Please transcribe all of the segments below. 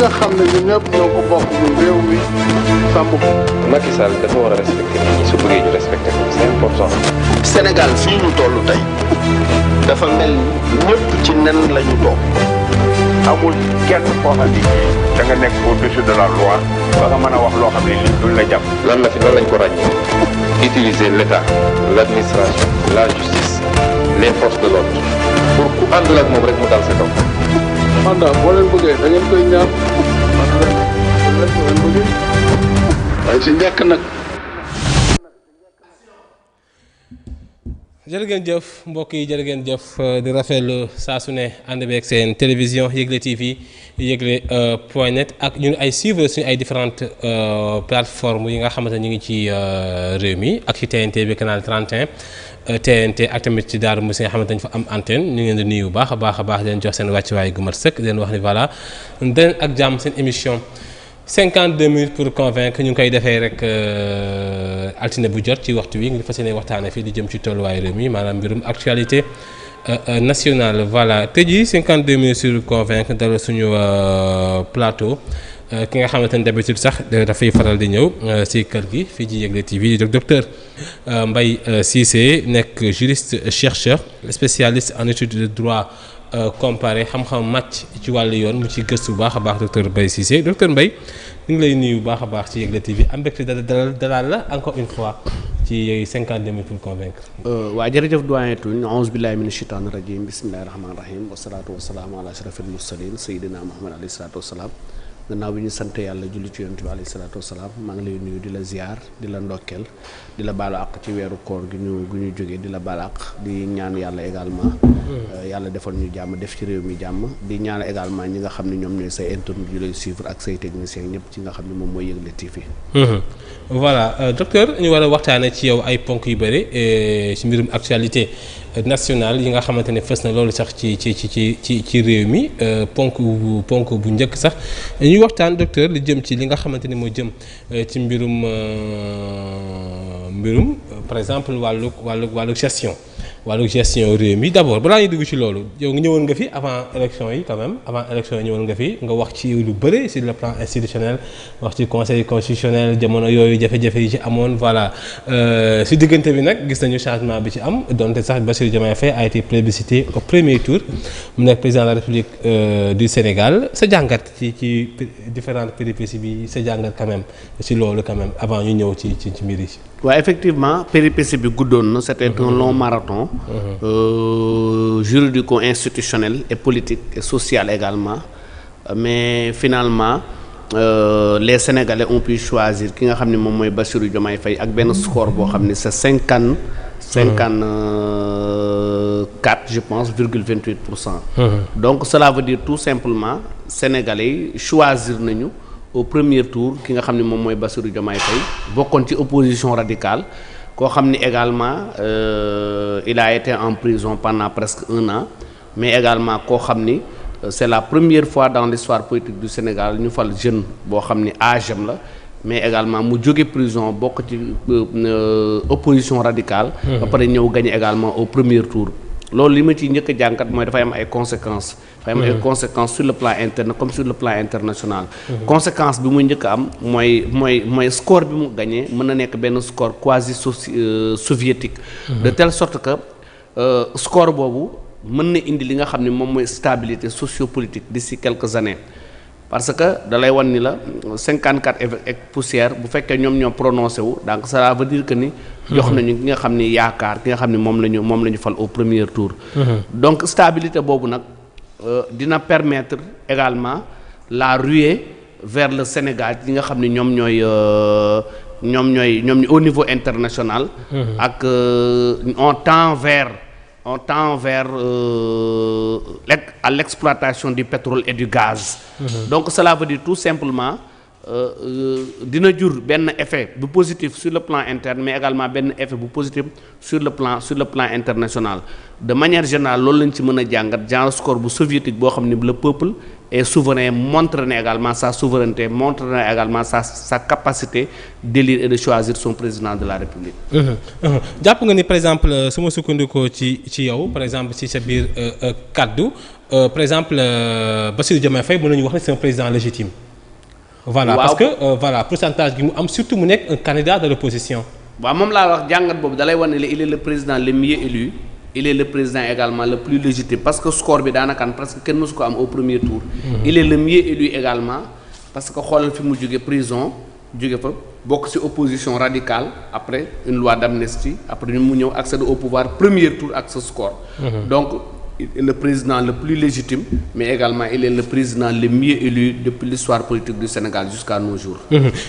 nga xam ne ñun ñëpp ñoo ko bokk ñu réew mi sàmm ko. Macky Sall dafa war a respecté nit ñi su bëggee ñu respecté ko c'est important. Sénégal fii ñu toll tey dafa mel ñëpp ci nen la ñu toog. amul kenn koo xam ni da nga nekk au-dessus de la loi ba nga mën a wax loo xam ne lii duñ la jàpp. lan la fi lan lañ ko ràññee utiliser l'État l'administration la justice les forces de l'ordre pour ku àndul ak moom rek mu dal sa kaw. mandat boo leen bëggee da ngeen koy ñaan waaye si njëkk nag. jërë ngeen jëf mbokk yi jërë ngeen jëf di rafetlu saa su ne ànd beeg seen télévision Yegle TV Yegle.net ak ñu ay suivre suñu ay différentes plateformes yi nga xamante ne ñu ngi ci réew mi ak ci TNT bi canal 31 TNT ak tamit ci Darou Mouhty nga xamante ne fa am antenne ñu ngi leen di nuyu bu baax a baax leen jox seen wàccuwaay gu mat sëkk leen wax ni voilà den ak jàmm seen émission 52 minutes pour convaincre ñu ngi koy defee rek altine bu jot ci waxtu wi ngi fas yéene waxtaane fii di jëm ci tolluwaayu réew mi maanaam mbirum actualité nationale voilà tey jii 52 minutes pour convaincre dara suñu plateau ki nga xamante ne d'habitude sax dafay faral di ñëw si kër gi fii ci Yegle TV di docteur Mbaye Cissé nekk juriste chercheur spécialiste en études de droit comparé xam-xam màcc ci wàllu yoon mu ci gëstu bu baax a baax docteur Mbaye Cissé docteur Mbaye ñu ngi lay nuyu bu baax a baax ci Yegle TV am mbégte dalal la encore une fois ci 52 minutes pour convaincre. waa jërëjëf doyen Tuñ auzu billahi mina shaytaani rajim bismillahi rahmaani rahim wasalaatu wasalaamu ala ashrafil mursalin sayyidina Muhammad alayhi salaatu wasalaam gannaaw bi ñu sant yàlla julli ci yonent bi alayhi salaatu wasalaam maa ngi lay nuyu di la ziar di la ndokkeel di la baalu àq ci weeru koor gi ñu jógee di la baalu àq di ñaan yàlla également yàlla defal ñu jàmm def ci réew mi jàmm di ñaan également ñi nga xam ne ñoom ñooy say internautes yu lay suivre ak say techniciens ñëpp ci nga xam ne moom mooy Yegle TV. voilà docteur ñu war a waxtaanee ci yow ay ponk yu bëri ci mbirum actualité nationale yi nga xamante ne fës na loolu sax ci réew mi ponk bu njëkk sax ñuy waxtaan docteur li jëm ci li nga xamante ne moo jëm ci mbirum par exemple wàllu gestion réew mi d'abord balaa ñuy dugg ci loolu yow nga ñëwoon nga fi avant élection yi quand même avant élection yi ñëwoon nga fi nga wax ci lu bëri sur le plan institutionnel wax ci conseil constitutionnel jamono yooyu jafe-jafe yi ci amoon voilà si diggante bi nag gis nañu changement bi ci am donte sax Bassirou Diomaye Faye a été plébiscité au premier tour mu nekk président de la République du Sénégal sa jàngat ci différentes péripéties bi sa jàngat quand même si loolu quand même avant ñu ñëw ci mbir yi. waaw effectivement péripétie bi guddoon na c'était un long marathon juridico-institutionnel et politique et social également mais finalement les Sénégalais ont pu choisir ki nga xam ne moom mooy Bassirou Diomaye Faye ak benn score boo xam ne c'est 54 je pense ,28%. Donc cela veut dire tout simplement Sénégalais yi choisir nañu au premier tour ki nga xam ne moom mooy Bassirou Diomaye Faye bokkoon ci opposition radicale koo xam ni également il a été en prison pendant presque 1 an mais également koo xam ni c'est la première fois dans l'histoire politique du Sénégal ñu fal jeune boo xam ni âge am la mais également mu jóge prison bokk ci opposition radicale ba pare ñëw gagné également au premier tour loolu li ma ciy njëkk a jàngat mooy dafay am ay conséquences dafay am ay conséquences sur le plan interne comme sur le plan international conséquence bi muy njëkk a am mooy score bi mu gagné mën na nekk benn score quasi soviétique de telle sorte que score boobu mën na indi li nga xam ne moom mooy stabilité sociopolitique d'ici quelques années parce que da lay wan ni la 54 et poussière bu fekkee ñoom ñoo prononcé wu donc ça veut dire que ni jox nañu ki nga xam ni yaakaar ki nga xam ni moom la ñu fal au premier tour donc stabilité boobu nag dina permettre également la ruée vers le Sénégal yi nga xam ni ñoom ñooy au niveau international ak on tend vers à l'exploitation du pétrole et du gaz donc cela veut dire tout simplement dina jur benn effet bu positif sur le plan interne mais également benn effet bu positif sur le plan international de manière générale loolu lañ ci mën a jàngat genre score bu soviétique boo xam ni le peuple est souverain montre na également sa souveraineté montre na également sa capacité d'élire et de choisir son président de la République. jàpp nga ni par exemple su ma sukkandikoo ci yow par exemple ci sa biir kaddu par exemple Bassirou Diomaye Faye mën nañu wax ne c'est un président légitime. voilà parce que pourcentage gi mu am surtout mu nekk un candidat de l'opposition. waaw moom laa wax jàngat boobu dalay wane ne il est le président le mieux élu il est le président également le plus légitime parce que score bi daanaka presque kenn mësu ko am au premier tour. il est le mieux élu également parce que xoolal fi mu jóge prison jóge fa bokk ci opposition radicale après une loi d'amnistie après ñu mu ñëw accéder au pouvoir premier tour ak ce score. donc il est le président le plus légitime mais également il est le président le mieux élu depuis l'histoire politique du Sénégal jusqu'à nos jours.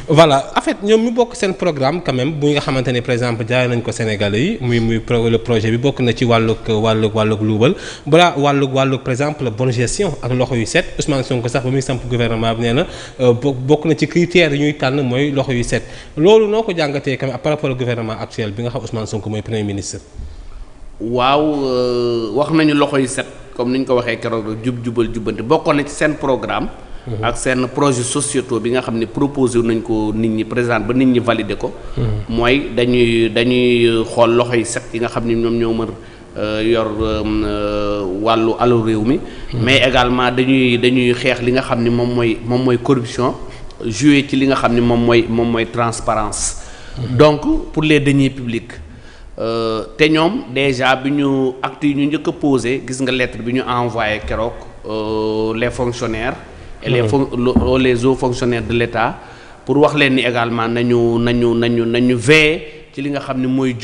voilà en fait ñoom ñu bokk seen programme quand même bu nga xamante ne par exemple jaay nañ ko Sénégalais yi muy le projet bi bokk na ci wàllug luubal balaa wàllug par exemple bonne gestion ak loxo yu set Ousmane Sonko sax ba muy samp gouvernement bi nee na bokk na ci critères yi ñuy tànn mooy loxo yu set loolu noo ko jàngatee quand même par rapport au gouvernement actuel bi nga xam Ousmane Sonko mooy premier ministre. waaw wax nañu loxo yu set comme ni ñu ko waxee keroog jubal jubbante bokkoon na ci seen programme. ak seen projet sociétaux bi nga xam ne proposé nañ ko nit ñi présent ba nit ñi valider ko. mooy dañuy xool loxo yu set yi nga xam ne ñoom ñoo mën yor wàllu alalu réew mi. mais également dañuy xeex li nga xam ni moom mooy corruption jouer ci li nga xam ni moom mooy transparence donc pour les deniers publics. te ñoom déjà bi ñu actes yi ñu njëkk a posé gis nga lettre bi ñu envoyé keroog les fonctionnaires et les hauts fonctionnaires de l'État pour wax leen ni également nañu veiller ci li nga xam ne mooy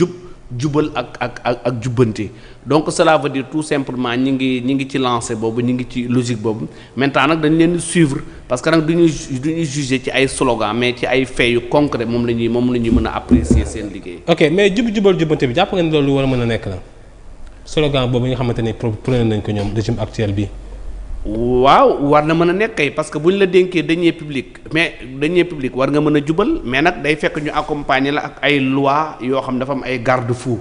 jubal ak jubbanti donc cela veut dire tout simplement ñi ngi ci lancé boobu ñi ngi ci logique boobu maintenant nag dañ leen di suivre parce que nag duñuy juger ci ay slogan mais ci ay faits yu concret moom la ñuy mën a apprécier seen liggéey. ok mais jubal jubbante bi jàpp nga ni loolu war a mën a nekk la slogan boobu nga xamante ne prôné nañ ko ñoom régime actuel bi. waaw war na mën a nekk kay parce que bu ñu la dénkee deniers publics mais deniers publics war nga mën a jubal mais nag day fekk ñu accompagner la ak ay lois yoo xam ne dafa am ay garde-fous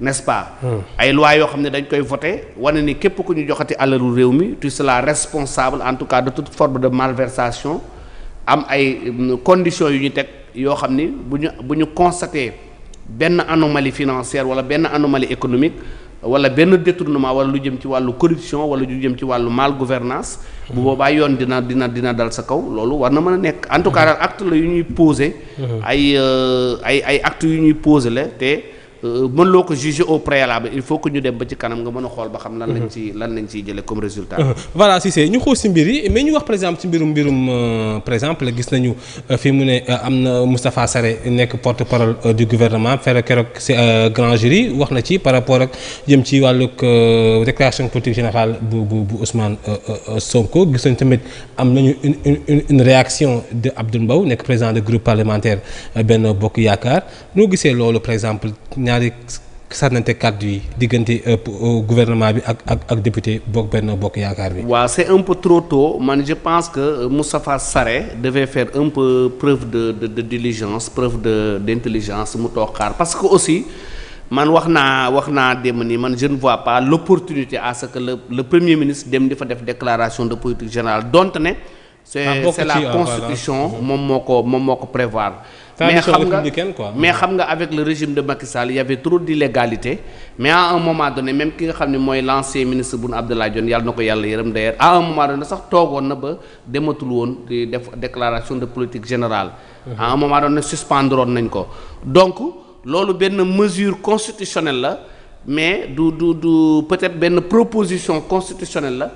n'est-ce pas. ay lois yoo xam ne dañ koy voter wane ni képp ku ñu joxati alalu réew mi tu seras responsable en tout cas de toute forme de malversation am ay conditions yu ñu teg yoo xam ni bu ñu constater benn anomalie financière wala benn anomalie économique. wala benn détournement wala lu jëm ci wàllu corruption wala lu jëm ci wàllu mal gouvernance bu boobaa yoon dina dal sa kaw loolu war na mën a nekk en tout cas daal acte la yu ñuy poser ay actes yu ñuy poser la te mën loo ko juger au préalable il faut que ñu dem ba ci kanam nga mën a xool ba xam lan lañ ciy jëlee comme résultat. voilà Cissé ñu xool ci mbir yi mais ñu wax par exemple ci mbirum par exemple gis nañu fi mu ne am na Moustapha Sarré nekk porte-parole du gouvernement fere keroog ci grand jury wax na ci par rapport ak jëm ci wàllug déclaration politique générale bu Ousmane Sonko gis nañu tamit am nañu une réaction de Abdoul Mbow nekk président du groupe parlementaire Benno Bokk Yaakaar noo gisee loolu par exemple. ñaari sànnante kàddu yi diggante gouvernement bi ak député Benno Bokk Yaakaar bi. waaw c'est un peu trop tôt man je pense que Moustapha Sarré devait faire un peu preuve de diligence preuve d'intelligence mu toog xaar parce que aussi man wax naa démb ni man je ne vois pas l'opportunité à ce que le premier ministre dem di fa def déclaration de politique générale donte ne. c'est la constitution moom moo ko prévoir. mais xam nga avec le régime de Macky Sall il y avait trop d'illégalité mais à un moment donné même ki nga xam ne mooy l'ancien ministre Boun Abdallah Dionne yàlla na ko yàlla yërëm d'ailleurs à un moment donné sax toogoon na ba dematul woon di def déclaration de politique générale. à un moment donné suspendroon nañ ko donc loolu benn mesure constitutionnelle la mais du peut-être benn proposition constitutionnelle la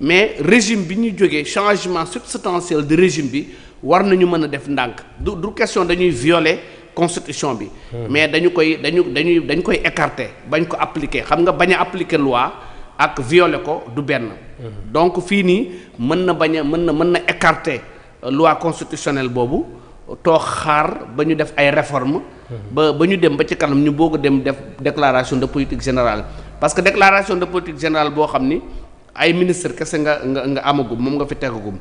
mais régime bi ñu jógee changement substantiel de régime bi war nañu mën a def ndànk du question dañuy violer constitution bi. mais dañ koy écarter bañ ko appliquer xam nga bañ a appliquer loi ak violer ko du benn. donc fii nii mën na écarter loi constitutionnelle boobu toog xaar ba ñu def ay réformes. ba ñu dem ba ci kanam ñu boog a dem def déclaration de politique générale parce que déclaration de politique générale boo xam ni. ay ministre kese nga amagum moom nga fi tegagum.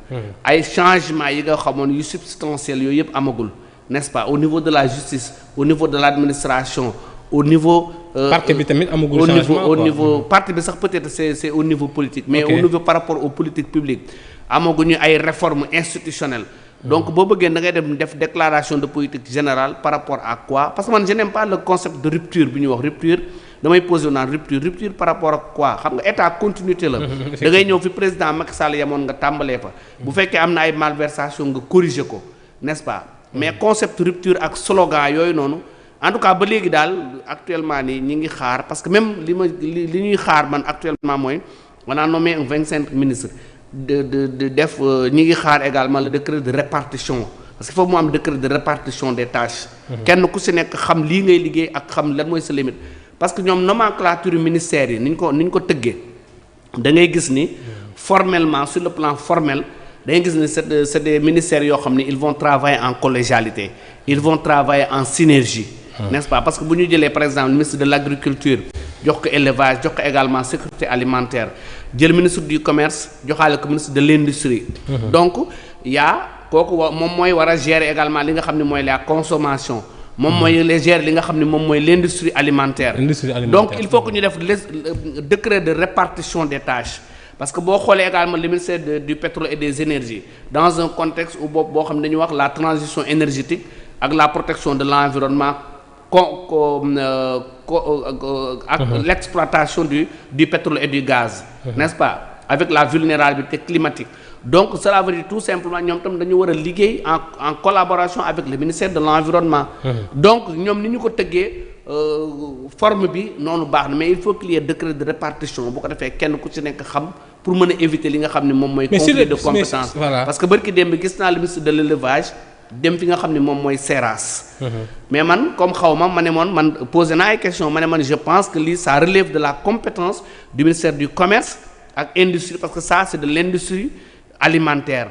ay changement yi nga xamoon yu substantiel yooyu yëpp amagul n'est-ce pas au niveau de la justice au niveau de l'administration au niveau. parti bi tamit amagul changement au niveau parti bi sax peut-être c'est au niveau politique. mais au niveau par rapport aux politiques publiques amaguñu ay réformes institutionnelles. donc boo bëggee da ngay dem def déclaration de politique générale par rapport à quoi parce que man je n'aime pas le concept de rupture bi ñuy wax rupture damay poser naan rupture par rapport ak quoi xam nga état continuité la. da ngay ñëw fi président Macky Sall yamoon nga tàmbalee fa. bu fekkee am na ay malversation nga corriger ko n'est-ce pas. mais concept rupture ak slogan yooyu noonu en tout cas ba léegi daal actuellement nii ñi ngi xaar parce que même li ñuy xaar man actuellement mooy on a nommé 25 ministres. def ñi ngi xaar également le décret de répartition parce que foofu mu am décret de répartition des tâches. kenn ku si nekk xam lii ngay liggéey ak xam lan mooy sa limite parce que ñoom nomenclature ministères yi ni ñu ko tëggee da ngay gis ni formellement sur le plan formel da ngay gis ni c'est des ministères yoo xam ni ils vont travailler en collégialité ils vont travailler en synergie. n'est-ce pas parce que bu ñu jëlee par exemple ministre de l'agriculture jox ko élevage jox ko également sécurité alimentaire jël ministre du commerce joxaale ko ministre de l'industrie. donc kooku moom mooy war a gérer également li nga xam ne mooy la consommation. moom mooy gérer li nga xam ne moom mooy l'industrie alimentaire. donc il faut que ñu def décret de répartition des tâches. parce que boo xoolee également le ministère du pétrole et des énergies dans un contexte où boo xam ne dañuy wax la transition énergétique ak la protection de l'environnement ak l'exploitation du pétrole et du gaz. n'est-ce pas avec la vulnérabilité climatique. donc cela veut dire tout simplement ñoom tam dañu war a liggéey en collaboration avec le ministère de l'environnement. donc ñoom ni ñu ko tëggee forme bi noonu baax na mais il faut qu'il y ait décret de répartition bu ko defee kenn ku ci nekk xam pour mën a éviter li nga xam ne moom mooy conflit de compétence. parce que barki démb gis naa le ministre de l'élevage dem fi nga xam ne moom mooy Seras. mais man comme xaw ma ne man posé naa ay question ma ne man je pense que lii ça relève de la compétence du ministère du commerce ak industrie parce que ça c'est de l'industrie alimentaire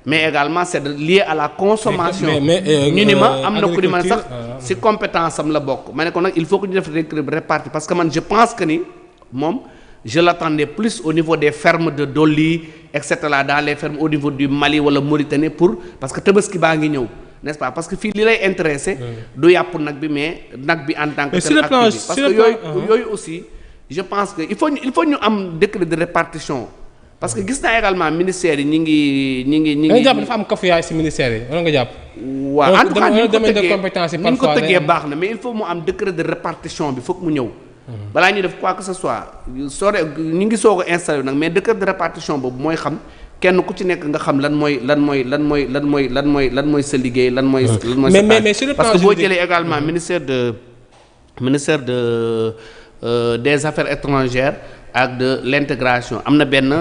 mais également c'est lié à la consommation. ñu ni ma am na ku di man sax ci compétence am la bokk ma ne ko nag il faut que ñu def réparti parce que man je pense que ni moom je l'attendais plus au niveau des fermes de Doli et cetera dans les fermes au niveau du Mali wala Mauritanie parce que Tabaski baa ngi ñëw n'est-ce pas parce que fii li lay intéressé du yàpp nag bi mais nag bi en tant que tel activité parce que yooyu aussi je pense que il faut ñu am décret de répartition parce que gis naa également ministères yi ñi ngi. nga jàpp dafa am kafuyaay ci ministères yi wala nga jàpp. waaw en tout cas ni ñu ko tëggee parfois baax na mais il faut mu am décret de répartition bi foog mu ñëw. balaa ñuy def quoi que ce soit ñu ngi soog a installé nag mais décret de répartition boobu mooy xam kenn ku ci nekk nga xam lan mooy sa liggéey lan mooy. mais sur le plan parce que boo jëlee également ministère des affaires étrangères. ak de l'intégration am na benn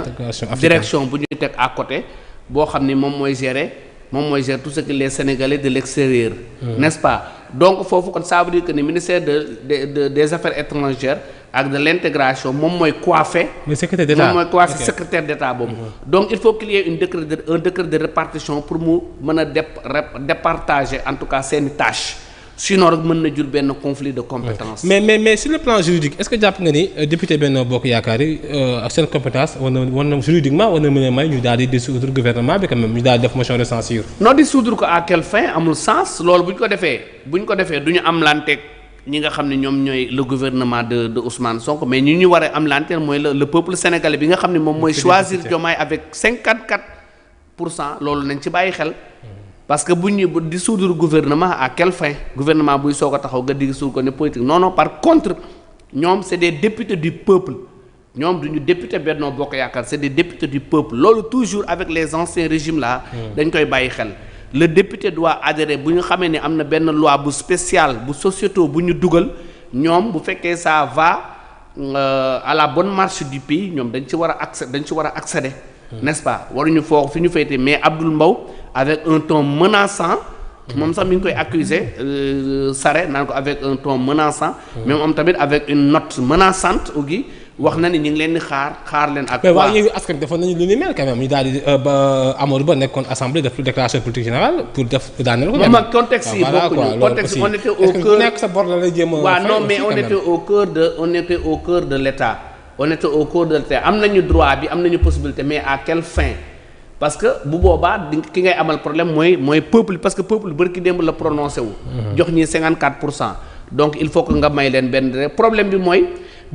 direction bu ñuy teg à côté boo xam ni moom mooy gérer tout ce que les Sénégalais de l'extérieur n'est-ce pas donc foofu kon ça veut dire que ni ministère des affaires étrangères ak de l'intégration moom mooy coiffé secrétaire d'État boobu donc il faut qu'il y ait un décret de répartition pour mu mën a départager en tout cas seeni tâches sinon rek mën na jur benn conflit de compétence. mais sur le plan juridique est-ce que jàpp nga ni député Benno Bokk Yaakaar yi ak seen compétence war na juridiquement war na mën a may ñu daal di dissoudre gouvernement bi quand même ñu daal di def motion de censure. non dissoudre ko à quelle fin amul sens loolu bu ñu ko defee du ñu am lanteeg ñi nga xam ne ñoom ñooy le gouvernement de Ousmane Sonko mais ñu war a am lanteel mooy le peuple sénégalais bi nga xam ne moom mooy choisir Diomaye avec 54% loolu nañ ci bàyyi xel. parce que bu ñu dissoudre gouvernement à quelle fin gouvernement buy soog a taxaw nga dissoudre ko ne politique non par contre ñoom c'est des députés du peuple ñoom duñu député Benno Bokk Yaakaar c'est des députés du peuple loolu toujours avec les anciens régimes là dañ koy bàyyi xel le député doit adhérer bu ñu xamee ne am na benn loi bu spéciale bu société bu ñu dugal ñoom bu fekkee ça va à la bonne marche du pays ñoom dañ ci war a accéder n'est-ce pas waruñu foofu fi ñu féete mais Abdoul Mbow avec un ton menaçant moom sax mi ngi koy accuser Sare naan ko avec un ton menaçant mais moom tamit avec une note menaçante aussi wax na ni ñu ngi leen di xaar leen ak. mais waaw Yewwi Askan defoon nañu lu ni mel quand même ñu daal di ba Amadou Ba nekkoon assemblée def déclaration politique générale pour def daaneel ko. moom ak contexte yi bokkuñu contexte on était au cœur ku nekk sa bord la lay jéem a. waaw non mais on était au cœur de l'État on était au cours de terre am nañu droit bi am nañu possibilité mais à quelle fin parce que bu boobaa ki ngay amal problème mooy peuple parce que peuple bari ki démb la prononcé wu. jox ñi 54%. donc il faut que nga may leen benn problème bi mooy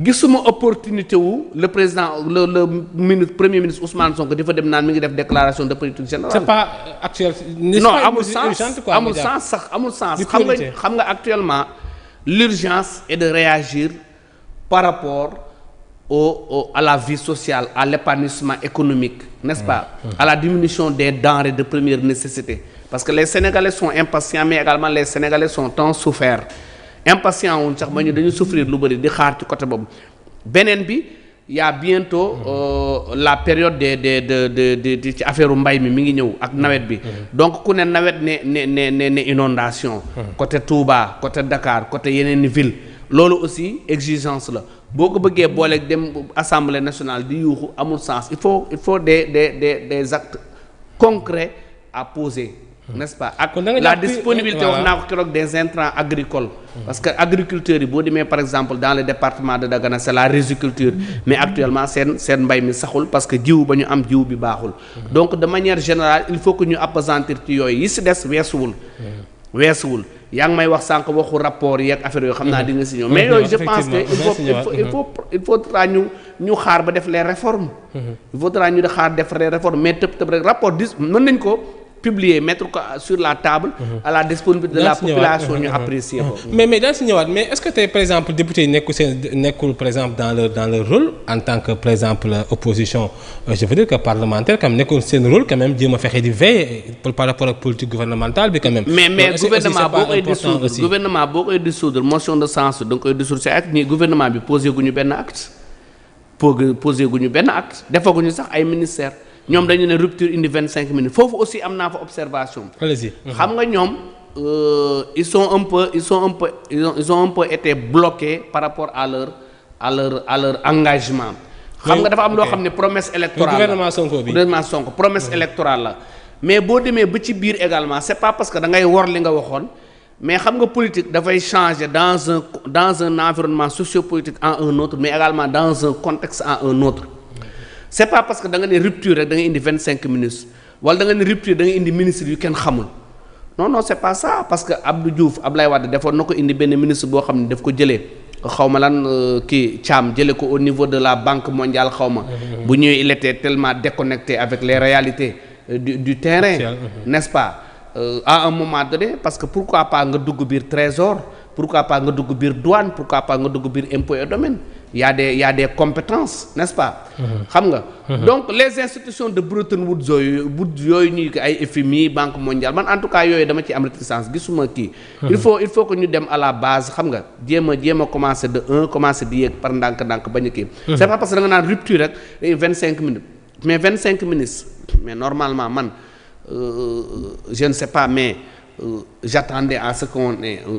gisuma opportunité wu le président le ministre premier ministre Ousmane Sonko dafa dem naan mi ngi def déclaration de politique générale. c'est pas actuel. non amul sens sax amul sens. xam nga actuellement l'urgence est de réagir par rapport à la vie sociale à l'épanouissement économique, n'est-ce pas? À la diminution des denrées de première nécessité parce que les Sénégalais sont impatients mais également les Sénégalais sont tant souffert. impatient wuñ sax ba ñu dañu souffrir lu bëri di xaar ci côté boobu beneen bi y a bientôt la période de ci affaire mbay mi ngi ñëw ak nawet bi donc ku ne nawet ne inondation côté Touba côté Dakar côté yeneen ville loolu aussi exigence la boo ko bëggee booleeg dem assemblée nationale di yuuxu amul sens il faut des actes concrets à poser n'est-ce pas ak la disponibilité wax naa ko keroog des intrants agricoles parce que agriculteurs yi boo demee par exemple dans le département de Dagana c'est la riziculture mais actuellement seen mbay mi saxul parce que jiw ba ñu am jiw bi baaxul donc de manière générale il faut que ñu appesantir ci yooyu yi si des weesuwul yaa ngi may wax sànq waxu rapport yi ak affaire yoo xam naa di nga si ñëw mais yooyu je pense que il faudra ñu xaar ba def les réformes il faudra ñu xaar def les réformes mais tëb rek rapport mën nañ ko publier mettre ko sur la table à la disponibilité de la population ñu apprécier ko mais daan si ñëwaat mais est-ce que tey par exemple député yi nekkul par exemple dans leur rôle en tant que par exemple opposition je veux dire que parlementaire quand même nekkul seen rôle quand même jéem a fexe di veiller par rapport ak politique gouvernementale bi quand même mais gouvernement boo koy dissoudre motion de censure da nga koy dissoudre c'est ak ni gouvernement bi posé guñu benn acte defaguñu sax ay ministères ñoom dañu ne rupture indi 25 minutes foofu aussi am naa fa observation. allez-y. xam nga ñoom ils ont un peu été bloqués par rapport à leur engagement. xam nga dafa am loo xam ne promesse électorale la gouvernement Sonko promesse électorale la mais boo demee ba ci biir également c'est pas parce que da ngay wor li nga waxoon mais xam nga politique dafay changer dans un environnement sociopolitique en un autre mais également dans un contexte en un autre. c'est pas parce que da nga ne rupture rek da nga indi 25 minutes wala da nga ne rupture da nga indi ministre yu kenn xamul non c'est pas ça parce que Abdou Diouf Abdoulaye Wade defoon na ko indi benn ministre boo xam ne daf ko jëlee xawma lan kii Thiam jëlee ko au niveau de la Banque mondiale xawma bu ñëwee il était tellement déconnecté avec les réalités du terrain n'est-ce pas à un moment donné parce que pourquoi pas nga dugg biir trésor pourquoi pas nga dugg biir douane pourquoi pas nga dugg biir impôt et domaine il y a des compétences n'est-ce pas xam nga donc les institutions de Bretton Woods yooyu ñuy ay FMI Banque mondiale man en tout cas yooyu dama ci am réticence gisuma kii il faut que ñu dem à la base xam nga jéem a commencer de 1 commencer di yéeg par ndànk bañ a kii c'est pas parce que da nga naan rupture rek 25 minutes mais 25 minutes mais normalement man je ne sais pas mais j'attendais à ce qu'on ait un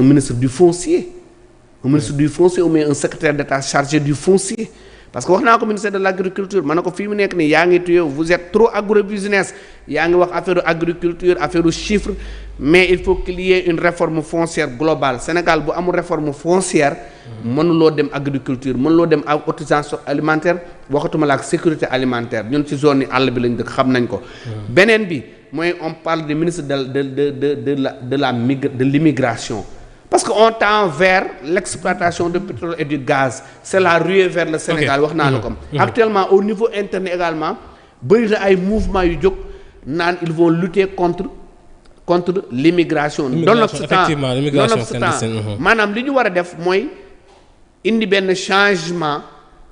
ministre du foncier un ministre du foncier ou bien un secrétaire d'État chargé du foncier parce que wax naa ko ministère de l'agriculture ma ne ko fii mu nekk nii yaa ngi tuyee vous êtes trop agrobusiness yaa ngi wax affaire agriculture affaire chiffre mais il faut qu'il y ait une réforme foncière globale Sénégal bu amul réforme foncière mënuloo dem agriculture mënuloo dem autosuffisance alimentaire waxatuma la ak sécurité alimentaire ñun ci zone yi àll bi lañ dëkk xam nañ ko beneen bi mooy on parle du ministre de l'immigration parce que on tend vers l'exploitation de pétrole et du gaz c'est la ruée vers le Sénégal wax naa la ko actuellement au niveau interne également bëri na ay mouvements yu jóg naan ils vont lutter contre l'immigration nonobstant maanaam li ñu war a def mooy indi benn changement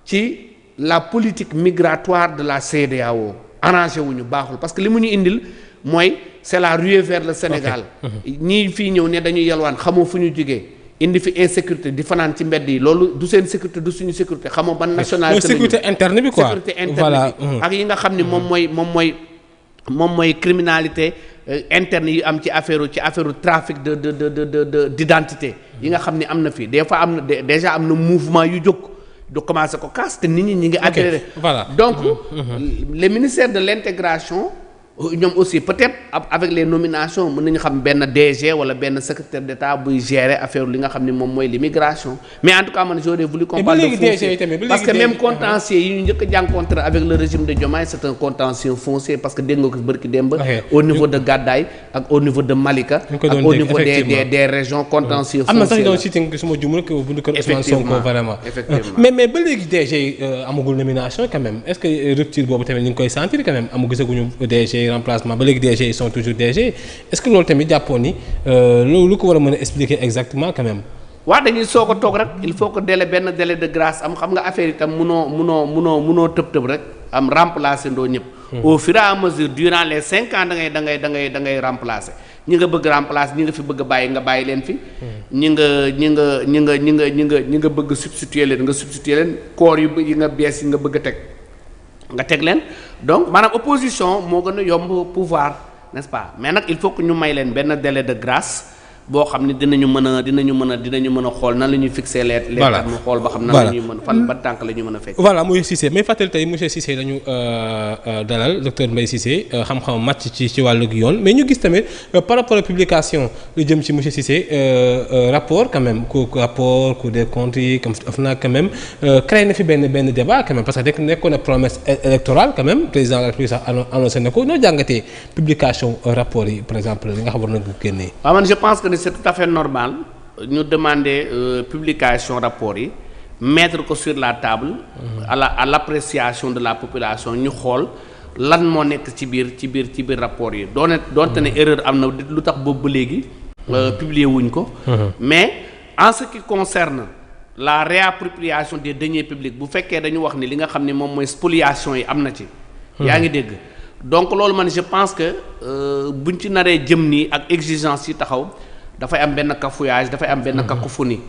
ci la politique migratoire de la CEDEAO arrangé wuñu baaxul parce que li mu ñu indil mooy c'est la ruée vers le Sénégal ñii fii ñëw ne dañuy yalwaan xamoo fu ñu jógee indi fi insécurité di fanaan ci mbedd yi loolu du seen sécurité du suñu sécurité xamoo ban nationalité sécurité interne bi quoi sécurité interne bi ak yi nga xam ni moom mooy criminalité interne yi am ci affaire trafic de d'identité yi nga xam ni am na fii des fois am na déjà am na mouvement yu jóg du commencer ko casse te nit ñi ngi adhéré donc le ministère de l'intégration ñoom aussi peut-être avec les nominations mën nañu xam benn DG wala benn secrétaire d'État buy gérer affaire li nga xam ne moom mooy l'immigration mais en tout cas man j'aurais voulu qu'on parle de foncier parce que même contentieux yi ñu njëkk a jànkoonte avec le régime de Diomaye c'est un contentieux foncier parce que dégg nga ko bërki démb au niveau de Gadaye ak au niveau de Malika ak au niveau des régions contentieux foncier am na sax doon cité suma jumul ko bu ko Ousmane Sonko vraiment mais ba léegi DG amagul nomination quand même est-ce que rupture boobu tamit ñu ngi koy sentir quand même amu gisaguñu DG remplacement ba léegi DG ils sont toujours DG est-ce que loolu tamit jàppoon ni lu ko war a mën a expliquer exactement quand même. waaw dañuy soog a toog rek il faut que benn délai de grâce am xam nga affaire itam munoo tëb rek am remplacer ndoo ñëpp. au fur et à mesure durant les 5 ans da ngay remplacer ñi nga bëgg remplacer ñi nga fi bëgg a bàyyi nga bàyyi leen fi. ñi nga bëgg substituer leen nga substituer leen corps yi nga bees yi nga bëgg a teg. nga teg leen donc maanaam opposition moo gën a yomb pouvoir n'est-ce pas mais nag il faut que ñu may leen benn délai de grâce boo xam ne dinañu mën a xool nan la ñuy fixer les termes xool ba xam nan la ñuy mën fan ba tànk la ñuy mën a fekk. voilà monsieur Cissé may fàttali tey monsieur Cissé dañu dalal docteur Mbaye Cissé xam-xam màcc ci wàllu yoon mais ñu gis tamit par rapport à publication lu jëm ci monsieur Cissé rapport quand même Cour des comptes yi comme OFNAC quand même créé na fi benn débat quand même parce que nekkoon na promesse électorale quand même président de la République sax annoncé na ko noo jàngatee publication rapport yi par exemple li nga xam war na ko génnee. waaw man je pense que c'est tout à fait normal ñu demander publication rapport yi mettre ko sur la table à l'appréciation de la population ñu xool lan moo nekk ci biir rapport yi doonte ne erreur am na lu tax boobu ba léegi publier wuñ ko mais en ce qui concerne la réappropriation des deniers publics bu fekkee dañu wax ni li nga xam ne moom mooy spoliation yi am na ci yaa ngi dégg donc loolu man je pense que buñ ci naree jëm nii ak exigence yi taxaw dafay am benn cafouillage dafay am benn cacophonie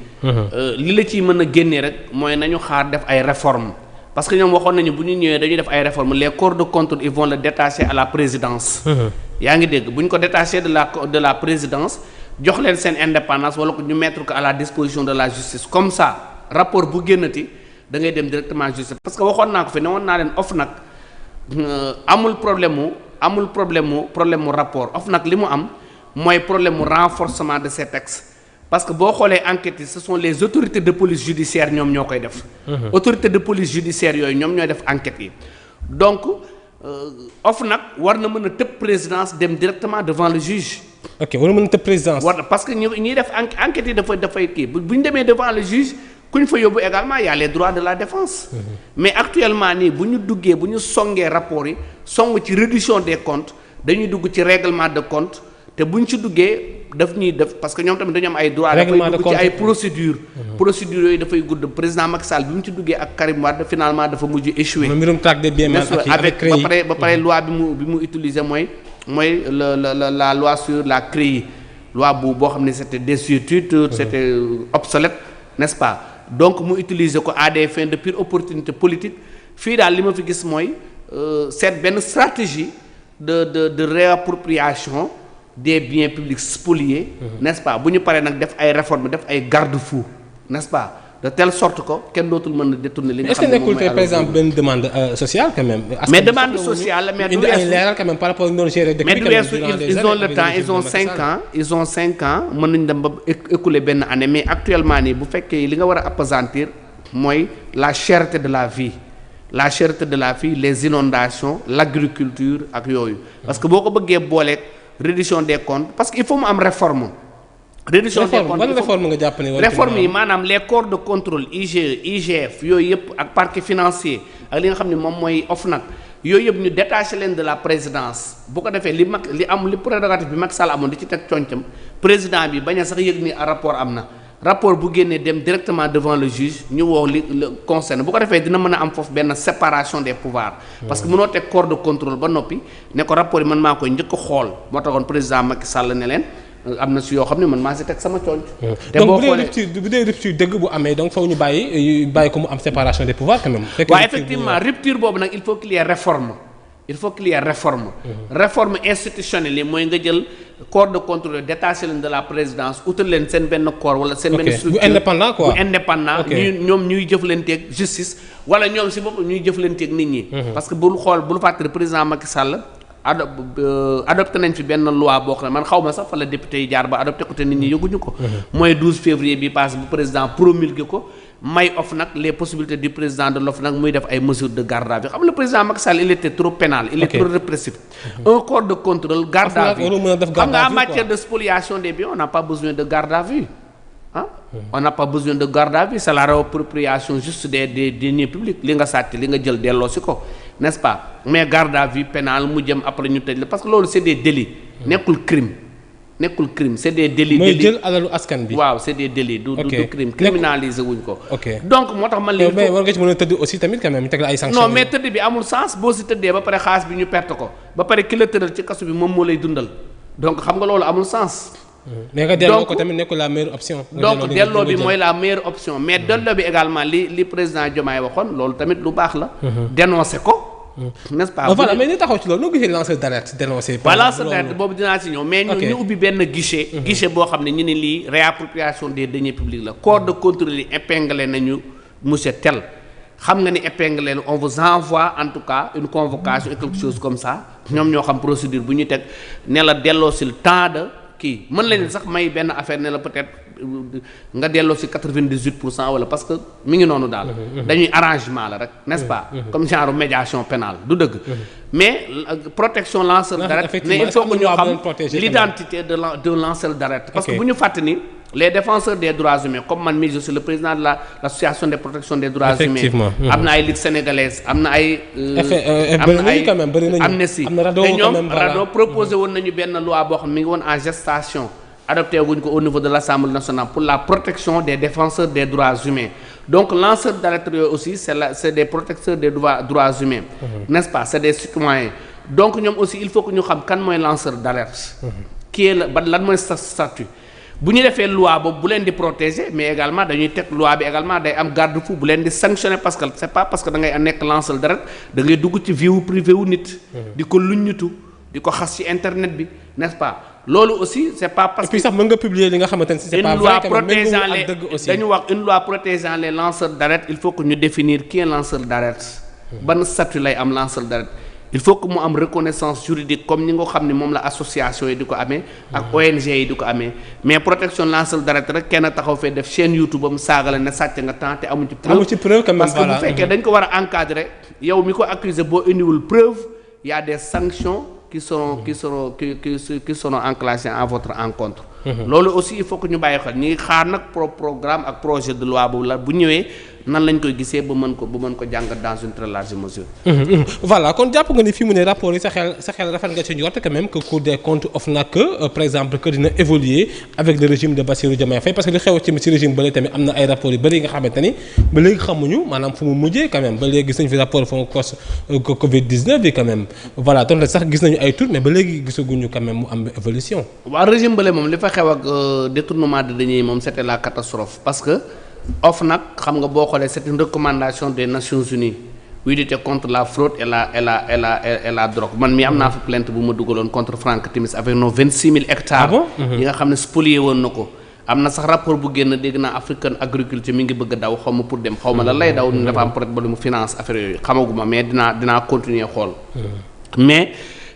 li la ciy mën a génnee rek mooy nañu xaar def ay réformes parce que ñoom waxoon nañu bu ñu ñëwee dañuy def ay réformes les corps de contrôle ils vont le détacher à la présidence yaa ngi dégg bu ñu ko détacher de la présidence jox leen seen indépendance wala ko ñu mettre ko à la disposition de la justice comme ça rapport bu génnati da ngay dem directement justice parce que waxoon naa ko fi ne woon naa leen OFNAC amul problème mu rapport OFNAC li mu am mooy problème mu renforcement de ces textes parce que boo xoolee enquêtes yi ce sont les autorités de police judiciaire ñoom ñoo koy def autorités de police judiciaire yooyu ñoom ñooy def enquêtes yi donc OFNAC war na mën a tëb présidence dem directement devant le juge ok war na mën a tëb présidence parce que ñuy def enquêtes yi dafay kii bu ñu demee devant le juge ku ñu fa yóbbu également y a les droits de la défense mais actuellement nii bu ñu songee rapport yi song ci réduction des comptes dañuy dugg ci règlement de compte te bu ñu ci duggee daf ñuy def parce que ñoom tamit dañu am ay droits dafay dugg ci ay procédures yooyu dafay gudd président Macky Sall bi mu ci duggee ak Karim Wade finalement dafa mujj échoué avec ba pare loi bi mu utiliser mooy la loi sur la CREI loi boo xam ne c'était désuétude c'était obsolète n'est-ce pas donc mu utiliser ko à des fins de pure opportunité politique fii daal li ma fi gis mooy c'est benn stratégie de réappropriation des biens publics spoliés n'est-ce pas bu ñu paree nag def ay réformes def ay garde-fous n'est-ce pas de telle sorte que kenn dootul mën a détourner li nga xam ne moom mooy. est-ce que nekkul par exemple benn demande sociale quand même. mais demande sociale mais du weesu indi ay leeral quand même par rapport ak noonu gérer dëkk bi. mais du weesu ils ont le temps ils ont 5 ans mën nañu dem ba écouler benn année mais actuellement nii bu fekkee li nga war a appesantir mooy la cherté de la vie. la cherté de la vie les inondations l'agriculture ak yooyu parce que boo ko bëggee booleeg réduction des comptes parce que il faut mu am réforme. réduction des comptes ban réforme nga jàpp ne réforme yi maanaam les corps de contrôle IGE IGF yooyu yëpp ak parquet financier ak li nga xam ne moom mooy OFNAC yooyu yëpp ñu détaché leen de la présidence bu ko defee li prérogative bi Macky Sall amoon di ci teg concam président bi bañ a sax yëg ni rapport am na rapport bu génnee dem directement devant le juge ñu woo li le concerne bu ko defee dina mën a am foofu benn séparation des pouvoirs parce que mënoo teg corps de contrôle ba noppi ne ko rapport yi man maa koy njëkk a xool moo taxoon président Macky Sall ne leen am na si yoo xam ne man maa si teg sama conc te boo xoolee donc bu dee rupture dëgg bu amee donc faw ñu bàyyi ko mu am séparation des pouvoirs quand même. waaw effectivement rupture boobu nag il faut qu'il y ait réforme réforme institutionnelle yi mooy nga jël corps de contrôle détaché leen de la présidence utal leen seen benn corps wala seen benn structure bu indépendant quoi bu indépendant ñoom ñuy jëflanteeg justice wala ñoom si bopp ñuy jëflanteeg nit ñi parce que bul fàttali président Macky Sall adopté nañ fi benn loi boo xam ne man xaw ma sax fa la député yi jaar ba adopté ko te nit ñi yëguñu ko. mooy 12 février bi passé bu président promulgué ko may OFNAC les possibilités du président de l'OFNAC muy def ay mesures de garde à vue xam nga le président Macky Sall il était trop pénal. il est trop répressif. un corps de contrôle garde à vue xam nga en matière de spoliation des biens on n'a pas besoin de garde à vue ah. on n'a pas besoin de garde à vue c'est la réappropriation juste des deniers publics li nga sàcc li nga jël delloo si ko n'est-ce pas mais garde à vue pénal mu jëm après ñu tëj la parce que loolu c'est des délits nekkul crime c'est des délits. mooy jël alalu askan bi. waaw c'est des délits du crime criminaliser wuñ ko. ok donc moo tax man. mais war nga ci mën a tëdd aussi tamit quand même teg la ay sanctions. non mais tëdd bi amul sens boo si tëddee ba pare xaalis bi ñu perte ko ba pare ki la tëral ci kaso bi moom moo lay dundal donc xam nga loolu amul sens. mais nga delloo ko tamit nekkul la meilleure option. donc delloo bi mooy la meilleure option mais delloo bi également li président Diomaye waxoon loolu tamit lu baax la. dénoncer ko. n'est-ce pas voilà mais ñu taxaw ci loolu noo gisee lanceur d'alerte dénoncé. lanceur d'alerte boobu dinaa ci ñëw mais ñu ubbi benn guichet. guichet boo xam ne ñu ne lii réappropriation des deniers publics la corps de contrôle yi épinglé nañu monsieur tel xam nga ni épinglé on vous envoie en tout cas une convocation et quelque chose comme ça ñoom ñoo xam procédure bu ñu teg ne la delloo si le temps de kii mën lañu sax may benn affaire ne la peut-être nga delloo si 98% wala parce que mi ngi noonu daal. dañuy arrangement la rek n'est-ce pas. comme genre médiation pénale du dëgg. mais protection lanceur d'alerte mais il faut que ñu xam l'identité de lanceur d'alerte. parce que bu ñu fàtte ni les défenseurs des droits humains comme man mii je suis le président de l'association de protection des droits humains. am na ay ligue sénégalaise am na ay. Amnesty te ñoom RADDHO proposé woon nañu benn loi boo xam mi ngi woon en gestation. adopté wuñ ko au niveau de l'Assemblée nationale pour la protection des défenseurs des droits humains donc lanceurs d'alerte yooyu aussi c'est des protecteurs des droits humains n'est-ce pas c'est des citoyens donc ñoom aussi il faut que ñu xam kan mooy lanceur d'alerte qui est lan mooy statut bu ñu defee loi boobu bu leen di protéger mais également dañuy teg loi bi également day am garde-fou bu leen di sanctionner parce que c'est pas parce que da ngay nekk lanceur d'alerte da ngay dugg ci vie privée wu nit di ko luññutu di ko xas ci internet bi n'est-ce pas loolu aussi c'est pas parce que. et puis sax mën nga publier li nga xamante ne c'est pas vrai dañu wax une loi protégeant les lanceurs d'alerte il faut que ñu définir qui est lanceur d'alerte. ban statut lay am lanceur d'alerte. il faut que mu am reconnaissance juridique comme ñi nga xam ne moom la association yi di ko amee. ak ONG yi di ko amee mais protection lanceur d'alerte rek kenn taxaw fee def chaîne YouTube am saaga la ne sàcc nga temps te amu ci preuve. parce que bu fekkee dañ ko war a encadrer yow mi ko accuser boo indiwul preuve il y a des sanctions. qui seront enclenchés en votre encontre. loolu aussi il faut que ñu bàyyi xel ñu ngi xaar nag programme ak projet de loi boobu la bu ñëwee nan lañ koy gisee ba mën ko jàngat dans une très large mesure. voilà kon jàpp nga ni fi mu ne rapport yi sa xel rafet nga ci njort quand même que Cour des comptes OFNAC par exemple que dina évoluer avec le régime de Bassirou Diomaye Faye parce que li xew ci régime bële tamit am na ay rapports yu bëri yi nga xamante ni ba léegi xamuñu maanaam fu mu mujjee quand même ba léegi gis nañu fi rapport fond cos Covid-19 bi quand même voilà donc sax gis nañu ay tour mais ba léegi gisaguñu quand même mu am évolution. waaw régime bële moom li fa xew ak détournement de deniers moom c'était la catastrophe parce que OFNAC xam nga boo xoolee c'est une recommandation des Nations Unies buy lutter contre la fraude et la drogue man mii am naa fa plainte bu ma dugaloon contre Franck Timis avec nos 26 000 hectares. yi nga xam ne spolié woon na ko. am na sax rapport bu génn dégg naa African Agriculture mi ngi bëgg a daw xaw ma pour dem xaw ma lan lay daw dafa am peut-être ba lu mu finance affaire yooyu xamaguma mais dinaa continuer xool. mais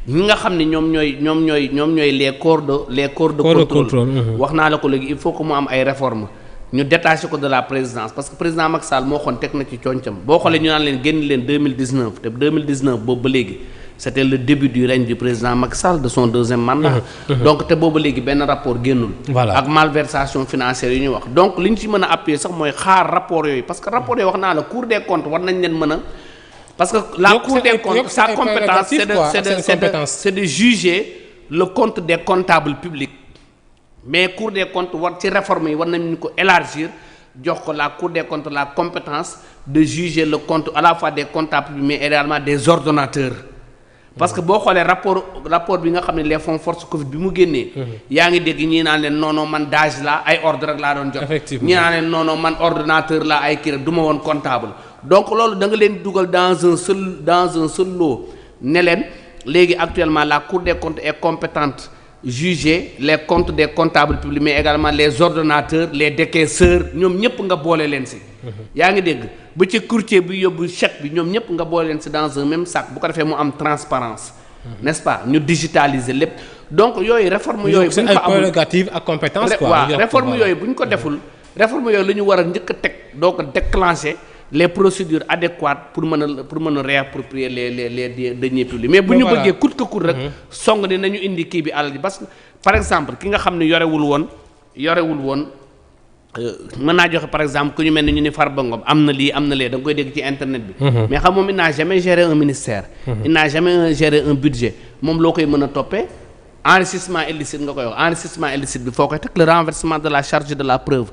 ñi nga xam ne ñoom ñooy les corps de contrôle. wax naa la ko léegi il faut que mu am ay réformes. ñu détaché ko de la présidence parce que président Macky Sall moo xoon teg na ci concam boo xoolee ñu naan leen génn leen 2019 te 2019 boobu ba léegi c'était le début du règne du président Macky Sall de son deuxième mandat. donc te boobu léegi benn rapport génnul. voilà ak malversation financière yi ñu wax donc li ñu ci mën a appuyer sax mooy xaar rapport yooyu parce que rapport yooyu wax naa la Cour des comptes war nañ leen mën a. parce que la Cour des comptes sa compétence c'est de juger le compte des comptables publics. mais Cour des comptes war ci réforme yi war nañu ko élargir jox ko la Cour des comptes la compétence de juger le compte à la fois des comptables mais également des ordonnateurs parce que boo xoolee rapport bi nga xam ne les fonds force Covid bi mu génnee yaa ngi dégg ñii naan leen non man DAGE la ay ordre rek laa doon jot ñii naan leen non man ordonnateur la ay kii rek du ma woon comptable donc loolu da nga leen dugal dans un seul lot ne leen léegi actuellement la Cour des comptes est compétente juger les comptes des comptables publics mais également les ordonnateurs les décaisseurs ñoom ñëpp nga boole leen ci. yaa ngi dégg ba ci courtier bi yóbbu chèque bi ñoom ñëpp nga boole leen ci dans un même sac bu ko defee mu am transparence n'est-ce pas ñu digitaliser lépp donc yooyu réforme yooyu bu ñu ko amul prérogatives ak compétences quoi. waaw réforme yooyu bu ñu ko deful réforme yooyu la ñu war a njëkk a teg doo ko déclencher les procédures adéquates pour mën a réapproprier les deniers publics mais bu ñu bëggee coûte que coûte rek song ni nañu indi kii bi alal ji parce que par exemple ki nga xam ne yorewul woon mën naa joxe par exemple ku ñu mel ni ñu ni Farba Ngom am na lii am na lee da nga koy dégg ci internet bi mais xam moom il n'a jamais géré un ministère il n'a jamais géré un budget moom loo koy mën a toppee enrichissement illicite nga koy wax enrichissement illicite bi foo koy teg le renversement de la charge de la preuve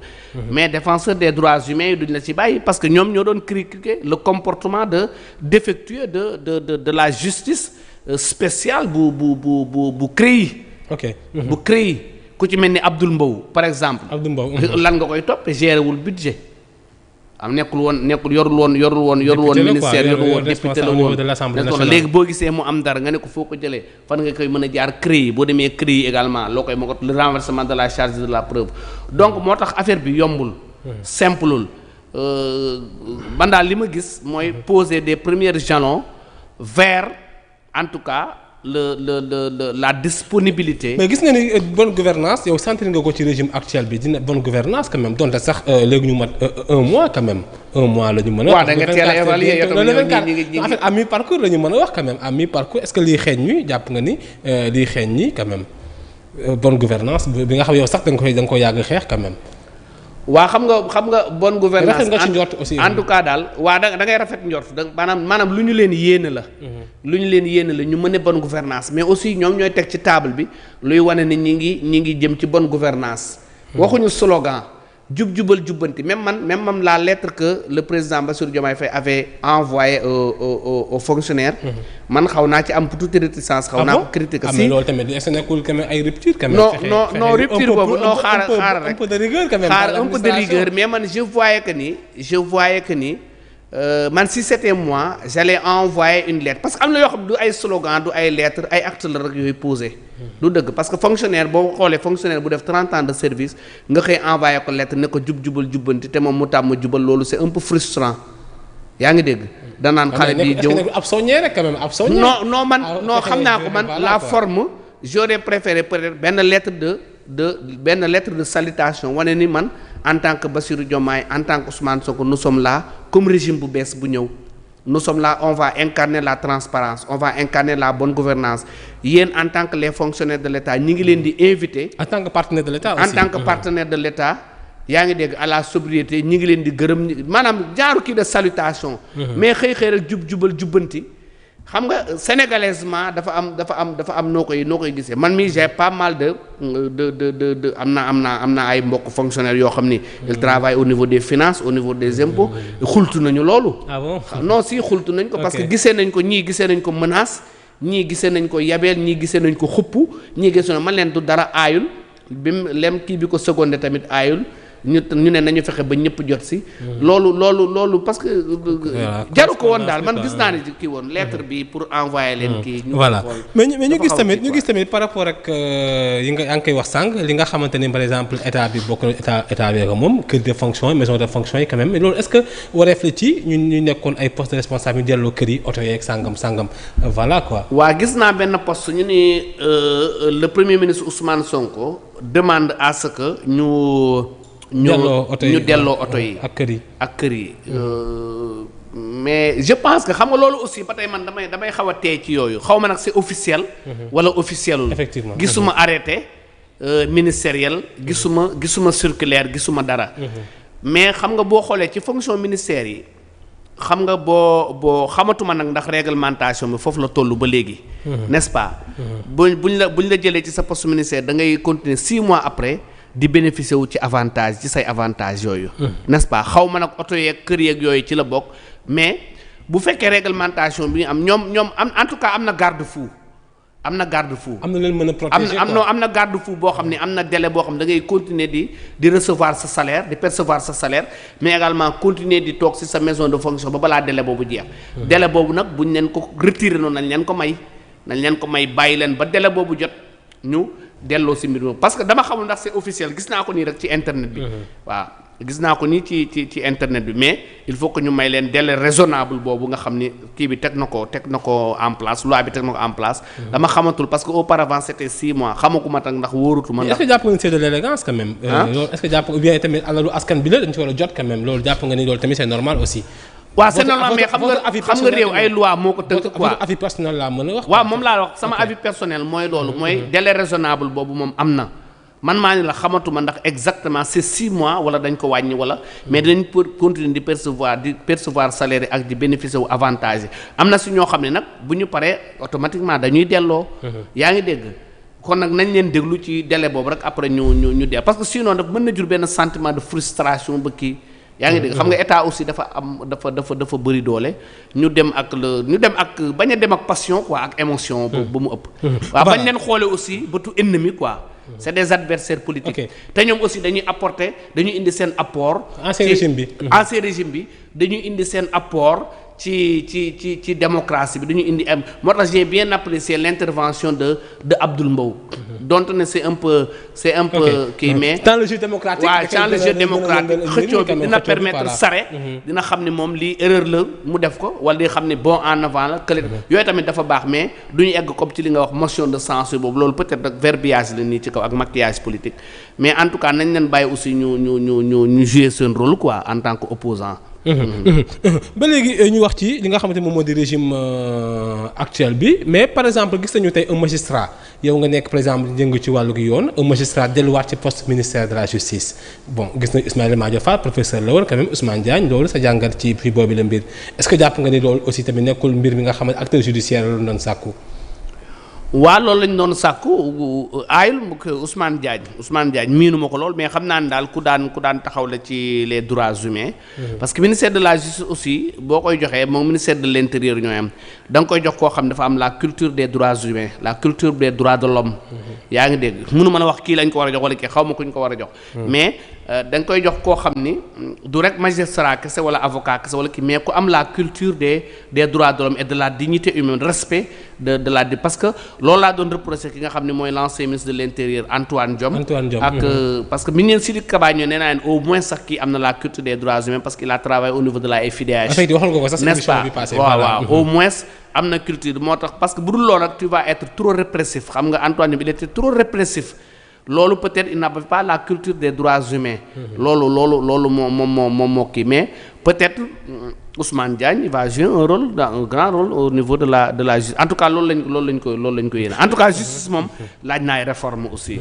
mais défenseur des droits humains yi duñ la ci bàyyi parce que ñoom ñoo doon critiquer le comportement défectueux de la justice spéciale bu CREI bu CREI ku ci mel ni Abdoul Mbow par exemple lan nga koy toppee géré wul budget am yorul woon ministère yorul woon député la woon léegi boo gisee mu am dara nga ne ko foo ko jëlee fan nga koy mën a jaar CREI boo demee CREI également loo koy moo ko le renversement de la charge de la preuve donc moo tax affaire bi yombul simpleul man daal li ma gis mooy poser des premiers jalons vers en tout cas la disponibilité. mais gis nga ni bonne gouvernance yow sentir nga ko ci régime actuel bi dina bonne gouvernance quand même donte sax léegi ñu mat un mois quand même un mois la ñu mën a. waaw da nga teel a évaluer yow en fait à mi-parcours la ñu mën a wax quand même à mi-parcours est-ce que liy xeeñ ñi jàpp nga ni liy xeeñ ñi quand même bonne gouvernance bi nga xam yow sax da nga ko yàgg xeex quand même. waa xam nga bonne gouvernance rafet nga ci njort aussi en tout cas daal waa da ngay rafet njort da maanaam lu ñu leen yéene la ñu mën a bonne gouvernance mais aussi ñoom ñooy teg ci table bi luy wane ni ñi ngi jëm ci bonne gouvernance waxuñu slogan jubal jubbanti même man la lettre que le président Bassirou Diomaye Faye avait envoyé aux fonctionnaires man xaw naa ci am tuuti réticence xaw naa ko critiquer si mais loolu tamit est-ce que nekkul quand même ay rupture quand même non rupture boobu non xaaral rek un peu de rigueur quand même un peu de rigueur mais man je voyais que ni man si c'était moi j'allais envoyer une lettre parce que am na yoo xam du ay slogan du ay lettre ay actes la rek yooyu posé du dëgg parce que fonctionnaire boo xoolee fonctionnaire bu def 30 ans de service nga xëy envoyé ko lettre ne ko jubal jubbanti te moom mu tàmm jubal loolu c'est un peu frustrant yaa ngi dégg danaan xale bi jëw ab soññee rek quand même ab soññee non man non xam naa ko man la forme j'aurais préféré peut-être benn lettre de salutation wane ni man en tant que Bassirou Diomaye en tant que Ousmane Sonko nous sommes là comme régime bu bees bu ñëw nous sommes là on va incarner la transparence on va incarner la bonne gouvernance yéen en tant que les fonctionnaires de l'État ñi ngi leen di inviter en tant que partenaire de l'État aussi en tant que partenaire de l'État yaa ngi dégg à la sobriété ñi ngi leen di gërëm maanaam jaaru kii de salutation mais xëy rek jubal jubbanti xam nga sénégalaisement dafa am noo koy gisee man mii j'ai pas mal de am na ay mbokk fonctionnaires yoo xam ni ils travaillent au niveau des finances au niveau des impôts xultu nañu loolu non si xultu nañ ko parce que gisee nañ ko ñii gisee nañ ko menace ñii gisee nañ ko yabeel ñii gisee nañ ko xupp ñii gisee nañ man leen du dara aayul bi mu lem kii bi ko secondé tamit aayul ñu ne nañu fexe ba ñëpp jot si. loolu parce que. jaru ko woon daal man gis naa ne kii woon lettre bi pour envoyer leen kii. voilà mais ñu gis tamit par rapport ak yaa ngi koy wax sànq li nga xamante ni par exemple état bi bokk état bi ak moom kër de fonction maison de fonction yi quand même mais loolu est-ce que wareef la ci ñu nekkoon ay postes de responsable ñu delloo kër yi oto yeeg sàngam voilà quoi. waa gis naa benn poste ñu ni le premier ministre Ousmane Sonko demande à ce que ñu delloo oto yi ak kër yi mais je pense que xam nga loolu aussi ba tey man damay xaw a tey ci yooyu xaw ma nag c'est officiel wala officielul effectivement gisuma arrêté ministériel gisuma circulaire gisuma dara mais xam nga boo xoolee ci fonction ministère yi xam nga boo xamatuma nag ndax réglementation bi foofu la toll ba léegi n'est-ce pas buñ la jëlee ci sa poste ministère da ngay continuer 6 mois après di bénéficier wu ci avantage ci say avantage yooyu n'est-ce pas xaw ma nag oto yeeg kër yeeg yooyu ci la bokk mais bu fekkee réglementation bi am ñoom en tout cas am na garde-fou am na leen mën a protéger am na garde-fou boo xam ne am na délai boo xam ne da ngay continuer di recevoir sa salaire di percevoir sa salaire mais également continuer di toog ci sa maison de fonction ba balaa délai boobu jeex délai boobu nag buñ leen ko retirer noonu nañ leen ko may bàyyi leen ba délai boobu jot ñu delloo ci mbir moom parce que dama xamul ndax c'est officiel gis naa ko nii rek ci internet bi waaw gis naa ko nii ci internet bi mais il faut que ñu may leen délai raisonnable boobu nga xam ni kii bi teg na ko en place loi bi teg na ko en place. dama xamatul parce que auparavant c'était 6 mois xamaguma tak ndax wóorutuma. est-ce que jàpp nga ni c'est de l'élégance quand même. loolu est-ce que jàpp ou bien tamit alalu askan bi la dañ ci war a jot quand même loolu jàpp nga ni loolu tamit c'est normal aussi. waaw c'est normal mais xam nga réew ay loi moo ko tënk quoi. votre avis personnel laa mën a wax. waaw moom laa wax sama avis personnel mooy loolu mooy délai raisonnable boobu moom am na. man maa ni la xamatuma ndax exactement c'est 6 mois wala dañ ko wàññi wala mais dañ pour continuer di percevoir salaire ak di bénéficier wu avantage yi am na si ñoo xam ne nag bu ñu paree automatiquement dañuy delloo. yaa ngi dégg kon nag nañ leen déglu ci délai boobu rek après ñu dee parce que sinon daf mën na jur benn sentiment de frustration ba kii. yaa ngi dégg xam nga état aussi dafa bëri doole ñu dem ak bañ a dem ak passion quoi ak émotion. ba mu ëpp. waaw bañ leen xoole aussi bëtu ennemi quoi. c'est des adversaires politiques. te ñoom aussi dañuy indi seen apport. ancien régime bi dañuy indi seen apport ci démocratie bi dañuy indi am moo tax j'ai bien apprécié l'intervention de Abdoul Mbow. donte ne c'est un peu kii mais. dans le jeu démocratique. waaw dans le jeu démocratique xëccoo bi dina permettre Sare. dina xam ne moom lii erreur la mu def ko wala di xam ne bon en avant la kële. yooyu tamit dafa baax mais du ñu egg comme ci li nga wax motion de censure boobu loolu peut-être ak verbiage la nii ci kaw ak maquillage politique mais en tout cas nañ leen bàyyi aussi ñu jouer seen rôle quoi en tant que opposant ba léegi ñu wax ci li nga xamante moom moo di régime actuel bi mais par exemple gis nañu tey un magistrat yow nga nekk par exemple jëngu ci wàllu yoon un magistrat delluwaat ci poste ministère de la justice bon gis nañu Ismaïla Madior Fall professeur la woon quand même Ousmane Diagne loolu sa jàngat ci fii boobu la mbir est-ce que jàpp nga ni loolu aussi tamit nekkul mbir mi nga xamante acteur judiciaire la doon sàkku. waaw loolu lañ doon sàkku aayul Ousmane Diagne miinu ma ko lool mais xam naa ne daal ku daan taxaw la ci les droits humains. parce que ministère de la justice aussi boo koy joxee moom ministère de l'intérieur ñooy am da nga koy jox koo xam dafa am la culture des droits humains la culture des droits de l'homme yaa ngi dégg mënu mën a wax kii lañ ko war a jox wala kii xaw ma ku ñu ko war a jox. mais da nga koy jox koo xam ni du rek magistrat kese wala avocat kese wala kii mais ku am la culture des droits de l'homme et de la dignité humaine respect de la parce que loolu laa doon reproché ki nga xam ne mooy l'ancien ministre de l'intérieur Antoine Diome ak parce que ministre Sidiki Kaba ñoo nee naa leen au moins sax kii am na la culture des droits humains parce qu'il a travaillé au niveau de la FIDH n'est-ce pas waaw au moins am na culture moo tax parce que bu dul loolu nag tu vas être trop répressif xam nga Antoine Diome il était trop répressif loolu peut-être il n'avait pas la culture des droits humains loolu moo kii mais peut-être Ousmane Diagne il va jouer un grand rôle au niveau de la justice en tout cas loolu lañ ko yéene en tout cas justice moom laaj na ay réforme aussi.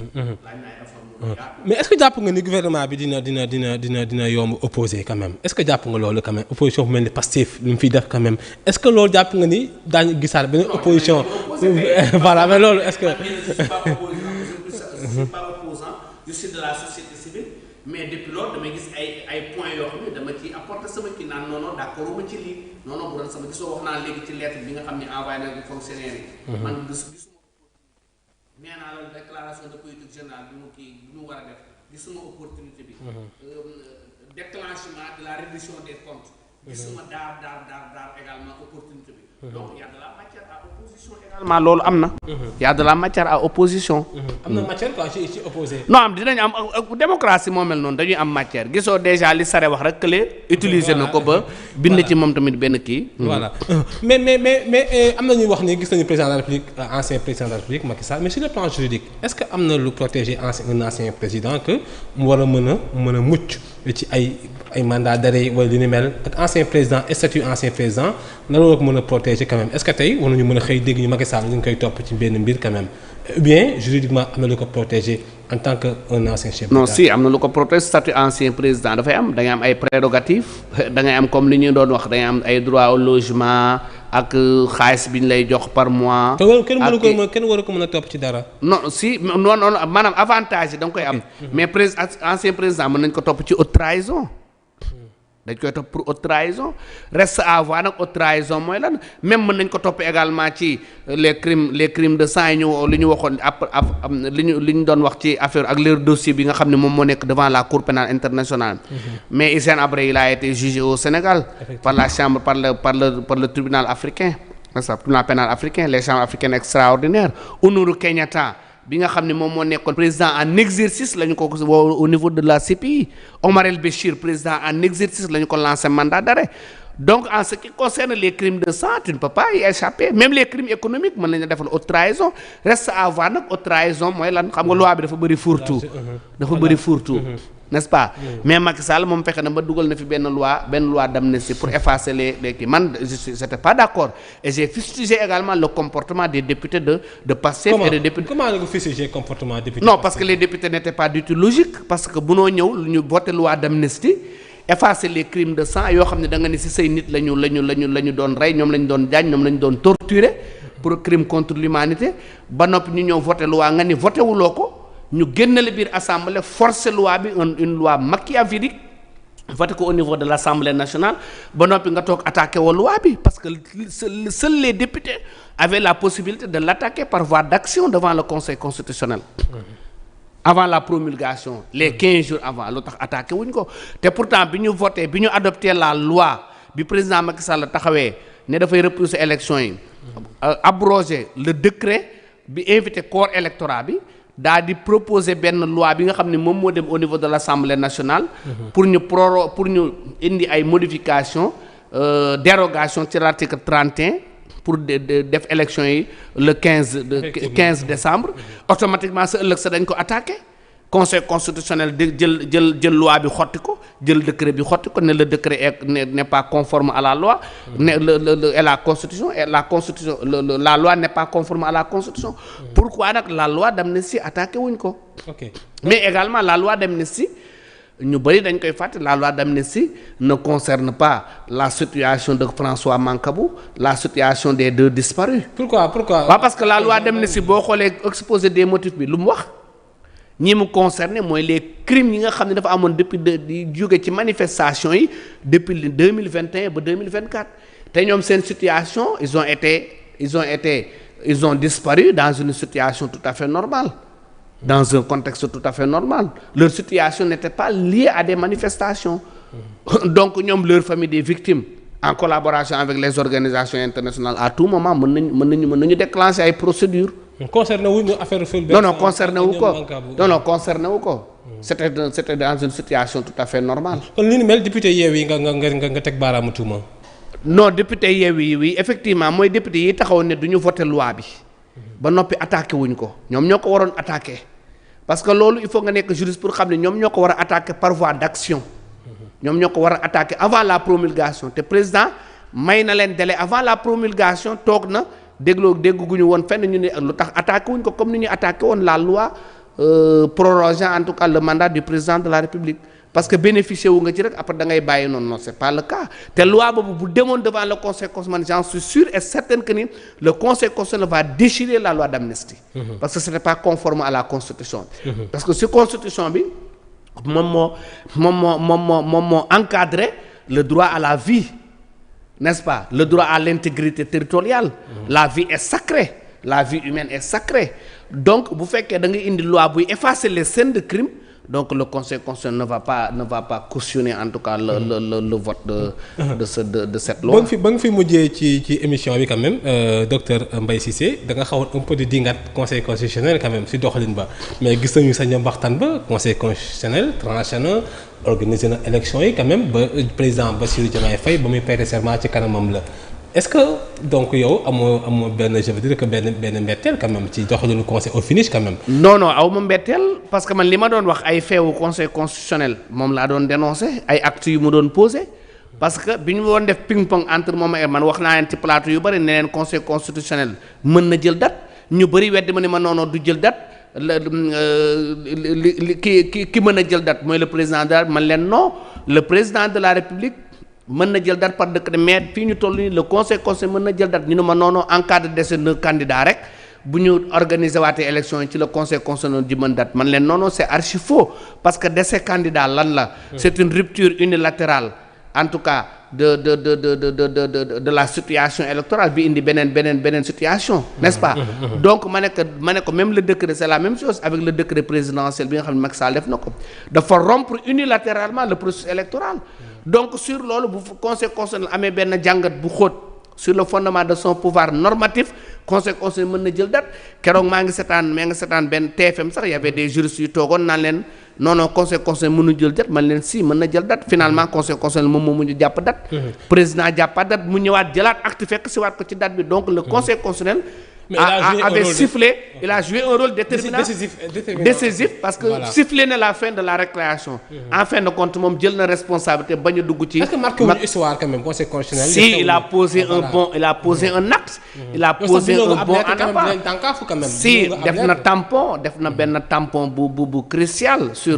mais est-ce que jàpp nga ni gouvernement bi dina yomb opposé quand même est-ce que jàpp nga loolu quand même opposition bu mel ni Pastef lu mu fiy def quand même est-ce que loolu jàpp nga ni daañu gisaat beneen opposition voilà mais loolu est-ce que. je suis pas opposant je suis de la société civile mais depuis loolu damay gis ay points yoo xam ne dama ci apporter sama kii naan non d'accord ma ci lii non bu doon sama gisoo wax naa léegi ci lettre bi nga xam ne envoyé na fonctionnaire yi. man gisuma nee naa la déclaration de politique générale bi mu war a def gisuma opportunité bi. déclenchement de la reddition des comptes. gisuma daar également opportunité bi. donc y a de la matière à opposition également loolu am na. y a de la matière à opposition. am na matière quoi ci opposé. non dinañ am démocratie moo mel noonu dañuy am matière gisoo déjà li Sare wax rek que utiliser na ko ba. bind ci moom tamit benn kii. voilà mais am na ñuy wax ni gis nañu président de la République ancien président de la République Macky Sall mais sur le plan juridique est-ce que am na lu protéger un ancien président que mu war a mën a mucc ci ay mandat d'arrêt wala li ni mel ak ancien président et statut ancien président na la war a mën a protéger quand même est-ce que tey war nañu mën a xëy dégg ñu Macky Sall ñu ngi koy topp ci benn mbir quand même ou bien juridiquement am na lu ko protéger en tant que un ancien chef d'État. non si am na lu ko protéger statut ancien président dafay am da ngay am ay prérogatives da ngay am comme li ñu doon wax da ngay am ay droit au logement ak xaalis bi ñu lay jox par mois. kenn waru ko mën a topp ci dara. non si non maanaam avantage yi da nga koy am. mais ancien président mën nañ ko topp ci haute trahison. dañ koy topp pour haute trahison reste à voir nag haute trahison mooy lan même mën nañ ko topp également ci les crimes de sang yi li ñu waxoon li ñu doon wax ci affaire ak leur dossier bi nga xam ne moom moo nekk devant la cour pénale internationale. mais Hissène Habré il a été jugé au Sénégal. par la chambre par le tribunal africain. c'est ça tribunal pénal africain les chambres africaines extraordinaires. Uhuru Kenyatta bi nga xam ne moom moo nekkoon président en exercice la ñu ko au niveau de la CPI Omar El Béchir président en exercice la ñu ko lancé mandat d'arrêt. Donc en ce qui concerne les crimes de sang tu ne peux pas y échapper même les crimes économiques mën nañu defal haute trahison reste à voir nag haute trahison mooy lan xam nga loi bi dafa bëri fourre-tout dafa bëri fourre-tout n'est-ce pas mais Macky Sall moom fexe na ba dugal na fi benn loi d'amnistie pour effacer les kii man j'étais pas d'accord et j'ai fustigé également le comportement des députés de Pastef et des députés. Comment nga fustigé comportement député? Non parce que les députés n'étaient pas du tout logiques parce que bunoo ñëw ñu voté loi d'amnistie effacer les crimes de sang yoo xam ne da nga ni ci say nit la ñu doon rey ñoom la ñu doon jaañ ñoom la ñu doon torturer pour crime contre l'humanité ba noppi ñu ñëw voté loi nga ni voté wuloo ko ñu génnale biir assemblée forcer loi bi une loi machiavélique voté ko au niveau de l'Assemblée nationale ba noppi nga toog attaqué woo loi bi parce que seuls les députés avaient la possibilité de l'attaquer par voie d'action devant le Conseil constitutionnel. Avant la promulgation les 15 jours avant lu tax attaqué wuñ ko te pourtant bi ñu adopté la loi bi président Macky Sall taxawee ne dafay repousser élection yi abroger le décret bi invité corps électoral bi daal di proposer benn loi bi nga xam ne moom moo dem au niveau de l'Assemblée nationale pour ñu indi ay modifications dérogation ci l'article 31 pour def élection yi le 15 décembre automatiquement sa ëllëg sa dañ ko attaqué conseil constitutionnel jël loi bi xotti ko jël décret bi xotti ko ne le décret n'est pas conforme à la loi la loi n'est pas conforme à la constitution pourquoi nag la loi d'amnistie attaqué wuñ ko mais également la loi d'amnistie ñu bëri dañ koy fàtte la loi d'amnistie ne concerne pas la situation de François Mancabou la situation des 2 disparus. Pourquoi waaw parce que la loi d'amnistie boo xoolee exposé des motifs bi lu mu wax ñi mu concerné mooy les crimes yi nga xam ne dafa amoon depuis di jóge ci manifestation yi depuis 2021 ba 2024 te ñoom seen situation ils ont disparu dans une situation tout à fait normale. Dans un contexte tout à fait normal. Leur situation n'était pas liée à des manifestations. Donc ñoom leur famille des victimes en collaboration avec les organisations internationales à tout moment mën nañu déclencher ay procédures. Concerné wu ñu affaire non concerné wu ko. C'était dans une situation tout à fait normale. kon li ni mel député Yewwi nga teg baaraamu tuuma. Non député Yewwi oui effectivement mooy député yi taxaw ne du ñu voter loi bi ba noppi attaqué wuñ ko ñoom ñoo ko waroon attaqué. Parce que loolu il faut nga nekk juriste pour xam ne ñoom ñoo ko war a attaquer par voie d'action ñoom ñoo ko war a attaquer avant la promulgation te président may na leen délai avant la promulgation toog na dégguñu woon fenn ñu ne lu tax attaqué wuñ ko comme ni ñu attaqué woon la loi prorogeant en tout cas le mandat du président de la République parce que bénéficier wu nga ci rek après da ngay bàyyi noonu non c'est pas le cas te loi boobu bu demoon devant le conseil constitutionnel j'en suis sûr et certain que ni le conseil constitutionnel va déchirer la loi d'amnistie parce que c'était pas conforme à la constitution parce que ci constitution bi moom moo encadré le droit à la vie n'est-ce pas le droit à l'intégrité territoriale la vie est sacrée la vie humaine est sacrée donc bu fekkee da nga indi loi buy effacer les scènes de crime donc le conseil constitutionnel ne va pas cautionner en tout cas le vote de cette loi. ba nga fi mujjee ci émission bi quand même docteur Mbaye Cissé da nga xawoon un peu di dingat conseil constitutionnel quand même si doxalin ba mais gis nañu sa njambaxtaan ba conseil constitutionnel tranché na organiser na élection yi quand même ba président Bassirou Diomaye Faye ba muy prêter serment ci kanamam la. Est-ce que donc yow amoo benn je veux dire que benn mbetteel quand même ci doxalinu conseil au finish quand même. non aw ma mbetteel parce que man li ma doon wax ay feewu conseil constitutionnel moom laa doon dénoncer ay actes yu mu doon poser parce que bi ñu doon def ping pong entre moom ak man wax naa leen ci plateau yu bari ne leen conseil constitutionnel mën na jël date ñu bari weddi ma ne ma non du jël date ki mën a jël date mooy le président de la man leen non le président de la République. mën na jël date par décret mais fii ñu toll nii le conseil mën na jël date ñu ne ma noonu en cas de décès de candidat rek bu ñu organiser waatee élection yi ci le conseil constitutionnel di mën date man leen non c'est archi faux parce que décès candidat lan la. c'est une rupture unilatérale en tout cas de la situation électorale bi indi beneen situation. n'est-ce pas. donc ma ne ko même le décret c'est la même chose avec le décret présidentiel bi nga xam ne Macky Sall def na ko dafa rompre unilatéralement le processus électoral. donc sur loolu bu conseil constitutionnel amee benn jàngat bu xóot sur le fondement de son pouvoir normatif conseil constitutionnel mën na jël date keroog maa ngi seetaan benn TFM sax y avait des juristes yu toogoon naan leen non conseil constitutionnel mënu jël date man leen si mën na jël date finalement conseil constitutionnel moom mu ñu jàpp date. président jàppaat date mu ñëwaat jëlaat acte fekk si waat ko ci date bi donc le conseil constitutionnel. avait sifflé, il a joué un rôle déterminant, décisif parce que sifflé na la fin de la récréation. En fin de compte moom jël na responsabilité bañ a dugg ci. est-ce que marqué wuñu histoire quand même conseil constitutionnel. Si il a posé un bon, il a posé un acte. Il a posé un bon en avant. Si def na tampon, def na benn tampon bu crucial sur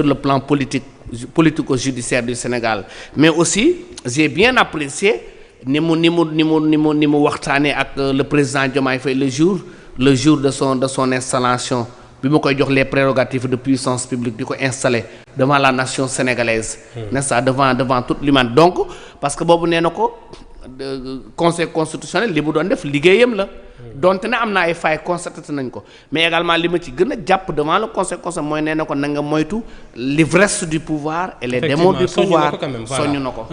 le plan politico-judiciaire du Sénégal. Mais aussi j'ai bien apprécié. ni mu waxtaanee ak le président Diomaye Faye le jour de son installation bi ma koy jox les prérogatives de puissance publique di ko installer devant la nation sénégalaise. n'est-ce pas devant toute l'humanité donc parce que boobu nee na ko conseil constitutionnel li mu doon def liggéeyam la. donte ne am na ay failles constaté nañ ko mais également li ma ci gën a jàpp devant le conseil constitutionnel mooy nee na ko na nga moytu l'ivresse du pouvoir et les démons du pouvoir soññu na ko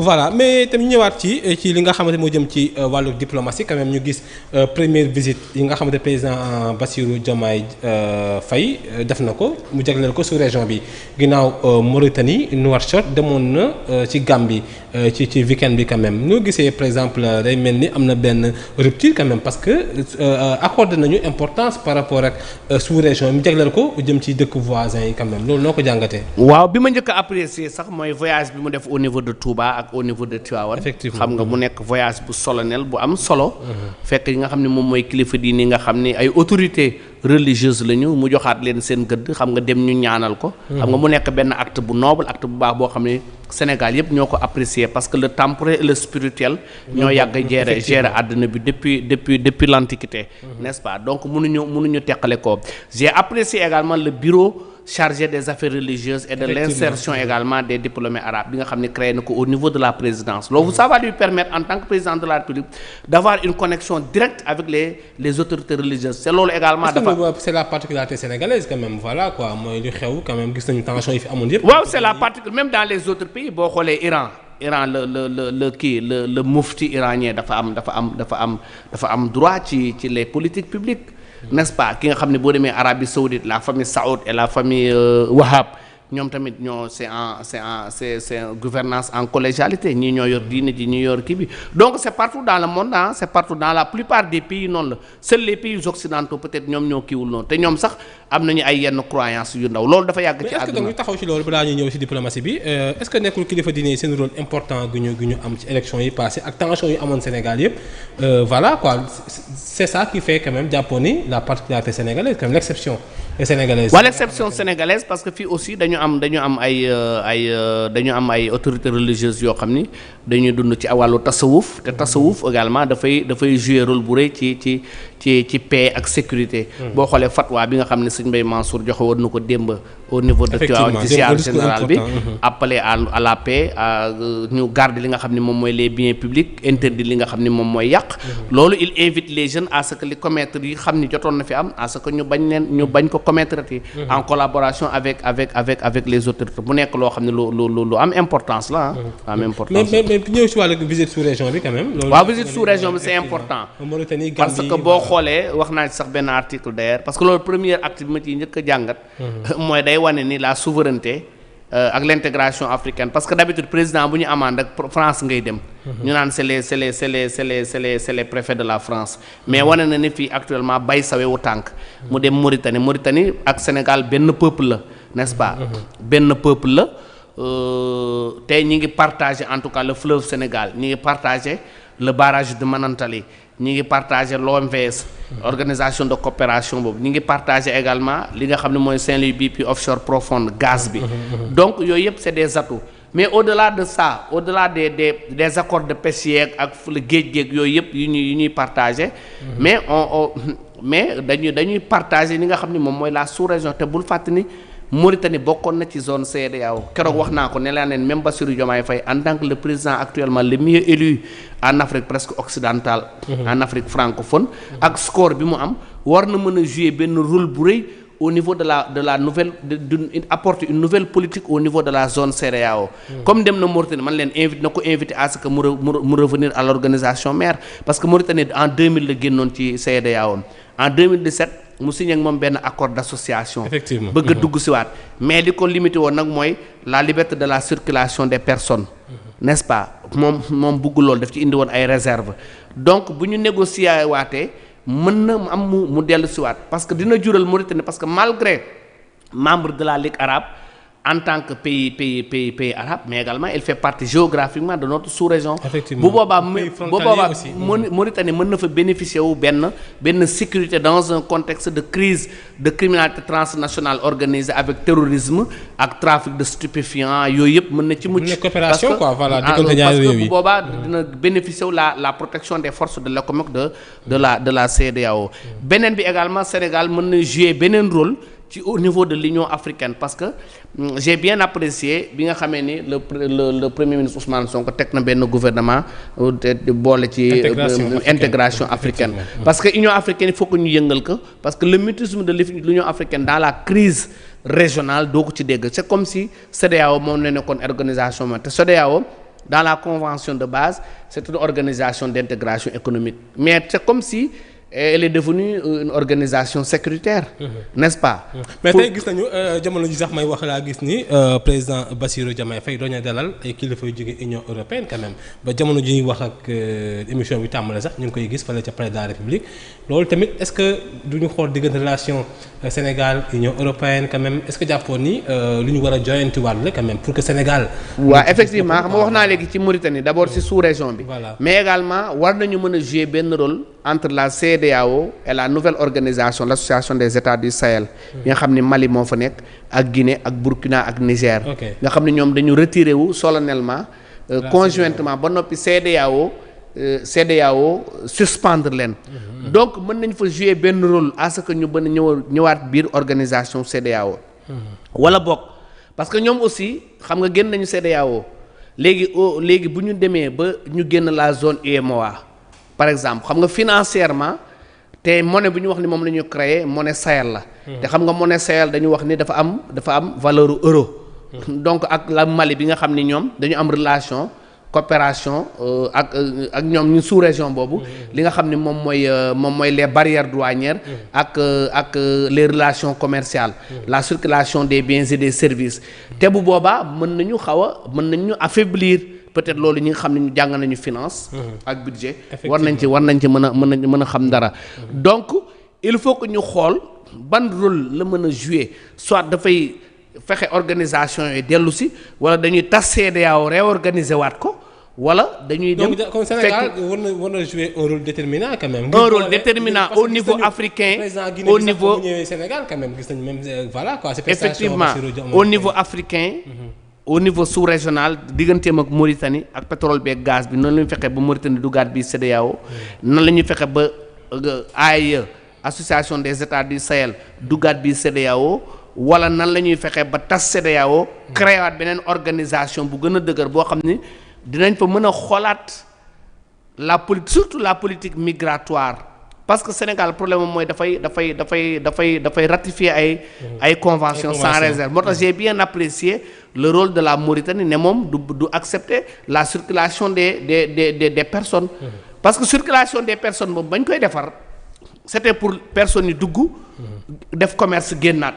voilà mais tamit ñëwaat ci li nga xamante moo jëm ci wàllu diplomatie quand même ñu gis première visite yi nga xamante président Bassirou Diomaye Faye def na ko mu jagleel ko sous région bi ginnaaw Mauritanie Nouakchott demoon na ci Gambie ci week-end bi quand même ñoo gisee par exemple day mel ni am na benn rupture quand même parce que accordé nañu importance par rapport ak sous-région mu jagleel ko jëm ci dëkk voisins yi quand même loolu noo ko jàngatee. waaw bi ma njëkk a apprécier sax mooy voyage bi mu def au niveau de Touba ak au niveau de Tivaouane. effectivement xam nga mu nekk voyage bu solennel bu am solo. fekk yi nga xam ne moom mooy kilifa diini nga xam ne ay autorités religieuses lañu mu joxaat leen seen gëdd xam nga dem ñu ñaanal ko. xam nga mu nekk benn acte bu noble acte bu baax boo xam ne Sénégal yëpp ñoo ko apprécier parce que le temporel et le spirituel. ñoo yàgg gérer àdduna bi depuis l'Antiquité. n'est-ce pas donc mënuñu teqale ko. J'ai apprécié également le bureau chargé des affaires religieuses et de l'insertion également des diplômés arabes bi nga xam ne créé na ko au niveau de la présidence loolu ça va lui permettre en tant que président de la République d'avoir une connexion directe avec les autorités religieuses c'est loolu également c'est la particularité sénégalaise quand même voilà quoi mooy li xew quand même gis nañu tension yi fi amoon yëpp. waaw c'est la particularité même dans les autres pays boo xoolee Iran le mufti iranien dafa am droit ci les politiques publiques. n'est-ce pas ki nga xam ne boo demee Arabie Saoudite la famille Saoud et la famille Wahab ñoom tamit ñoo c'est gouvernance en collégialité ñii ñoo yor diine ji ñii yor kii bi donc c'est partout dans le monde c'est partout dans la plupart des pays noonu la seuls les pays occidentaux peut-être ñoom ñoo kiiwul noonu te ñoom sax am nañu ay yenn croyances yu ndaw loolu dafa yàgg ci àdduna. mais est-ce que ñu taxaw ci loolu balaa ñuy ñëw ci diplomatie bi est-ce que nekkul kilifa diine seen rôle important gu ñu am ci élection yi passé ak tension yi amoon Sénégal yëpp voilà quoi c'est ça qui fait quand même jàppoon ni la particularité sénégalaise comme l'exception sénégalaise. wala l'exception sénégalaise parce que fii aussi dañu am ay autorités religieuses yoo xam ni dañuy dund ci wàllu tasawuf te tasawuf également dafay jouer rôle bu rëy ci paix ak sécurité. boo xoolee fatwa bi nga xam ne sëñ Mbaye Mansour joxe woon na ko démb au niveau de Tivaouane ci ziar général bi appelé à la paix ñu garder li nga xam ne moom mooy les biens publics interdit li nga xam ne moom mooy yàq. loolu il invite les jeunes à ce que li commettre yi xam ni jotoon na fi am à ce que ñu bañ ko commettre en collaboration avec les autorités bu nekk loo xam ne lu am importance la am importance. mais ñëw ci wàllu visite sous-région bi quand même. waaw visite sous-région bi c'est important. parce que boo xoolee wax naa ci sax benn article d'ailleurs parce que loolu premier acte bi ma ciy njëkk a jàngat. mooy day wane ni la souveraineté ak l'intégration africaine parce que d'habitude président bu ñu amaan rek France ngay dem. ñu naan c'est les préfets de la France. mais wane na ni fii actuellement bay sawewu tànk. mu dem Mauritanie ak Sénégal benn peuple la n'est-ce pas. benn peuple la tey ñi ngi partager en tout cas le fleuve Sénégal ñi ngi partager le barrage de Manantali. ñi ngi partager l'OMVS organisation de coopération boobu ñi ngi partager également li nga xam ne mooy Saint-Louis BP offshore profonde gaz bi donc yooyu yëpp c'est des atouts mais au-delà de ça au-delà des accords de pêche yeeg ak le géej yooyu yëpp yu ñuy partager mais mais dañuy partager li nga xam ne moom mooy la sous-région te bul fàtte ni Mauritanie bokkoon na ci zone CEDEAO keroog wax naa ko ne laa neen même Bassirou Diomaye Faye en tant que le président actuellement le mieux élu en Afrique presque occidentale en Afrique francophone ak score bi mu am war na mën a jouer benn rôle bu rëy au niveau de la nouvelle apporter une nouvelle politique au niveau de la zone CEDEAO. Comme dem na Mauritanie man leen invité à ce que mu revenir à l'organisation mère parce que Mauritanie en 2000 la génnoon ci CEDEAO en 2017 mu signé ak moom benn accord d'association. Effectivement bëgg a dugg si waat mais li ko limité woon nag mooy la liberté de la circulation des personnes. N'est-ce pas moom bëgg loolu daf ci indi woon ay réserves donc bu ñu négocier waatee mën na am mu dellu si waat parce que dina jural Mauritanie parce que malgré membre de la Ligue arabe en tant que pays arabe mais également elle fait partie géographiquement de notre sous-région. bu boobaa Mauritanie mën na fa bénéficier wu benn sécurité dans un contexte de crise de criminalité transnationale organisée avec terrorisme ak trafic de stupéfiants yooyu yëpp mën na ci mucc. coopération quoi voilà diggante parce ñaari réew que yi bu boobaa dina bénéficier wu la protection des forces de l'ECOMOG de la CEDEAO. beneen bi également Sénégal mën na jouer beneen rôle. Au niveau de l'Union africaine parce que j'ai bien apprécié bi nga xamee ni le premier ministre Ousmane Sonko teg na benn gouvernement boole ci intégration africaine parce que Union africaine il faut que ñu yëngal ko parce que le mutisme de l'Union africaine dans la crise régionale doo ko ci dégg c'est comme si CEDEAO moom la nekkoon organisation te CEDEAO dans la convention de base c'est une organisation d'intégration économique mais c'est comme si elle est devenue une organisation sécuritaire. N'est-ce pas? mais tey gis nañu jamono ji sax may wax laa gis ni président Bassirou Diomaye Faye doon na dalal ay kilifa yu jóge Union européenne quand même ba jamono ji ñuy wax ak émission bi tàmbale sax ñu ngi koy gis fële ca palais de la République loolu tamit est-ce que du ñu xool diggante relation Sénégal Union européenne quand même est-ce que jàppoon ni lu ñu war a joyantiwaat la quand même pour que Sénégal. waaw effectivement xam nga wax naa léegi ci Mauritanie d'abord ci sous-région bi. voilà mais également war nañu mën a jouer benn rôle entre la CEDEAO et la nouvelle organisation l'association des États du Sahel. nga xam ni Mali moo fa nekk ak Guinée ak Burkina ak Niger. nga xam ni ñoom dañu retiré wu solennellement. conjointement ba noppi CEDEAO suspendre leen. donc mën nañ fa jouer benn rôle à ce que ñu mën a ñëwaat biir organisation CEDEAO. wala bokk parce que ñoom aussi xam nga génn nañu CEDEAO léegi bu ñu demee ba ñu génn la zone UEMOA par exemple xam nga financièrement te monnaie bu ñu wax ni moom la ñu créé monnaie Sahel la. te xam nga monnaie Sahel dañu wax ni dafa am valeur euro. donc ak la Mali bi nga xam ni ñoom dañu am relation coopération ak ñoom ñu sous-région boobu. li nga xam ni moom mooy les barrières douanières. ak les relations commerciales. la circulation des biens et des services. te bu boobaa mën nañu affaiblir. peut-être loolu ñi nga xam ne ñu jàng nañu finance. ak budget war nañ ci mën a xam dara. donc il faut que ñu xool ban rôle la mën a jouer soit dafay fexe organisation yi dellu si wala dañuy tas CEDEAO réorganiser waat ko wala dañuy dem. donc comme Sénégal war na jouer un rôle déterminant quand même. un rôle déterminant au niveau africain. au niveau Sénégal quand même gis nañu même voilà quoi. effectivement au niveau africain. au niveau sous-régional digganteem ak Mauritanie ak pétrole bi ak gaz bi noonu la ñu fexe ba Mauritanie dugaat bi CEDEAO noonu la ñuy fexe ba AIE association des États du Sahel dugaat bi CEDEAO wala nan la ñuy fexe ba tas CEDEAO créé waat beneen organisation bu gën a dëgër boo xam ni dinañ fa mën a xoolaat surtout la politique migratoire. parce que Sénégal problème moom mooy dafay ratifier ay conventions sans réserve moo tax j'ai bien apprécié le rôle de la Mauritanie ne moom du accepter la circulation des personnes. parce que circulation des personnes moom bañ koy defar c'était pour personnes yi dugg. def commerce génnaat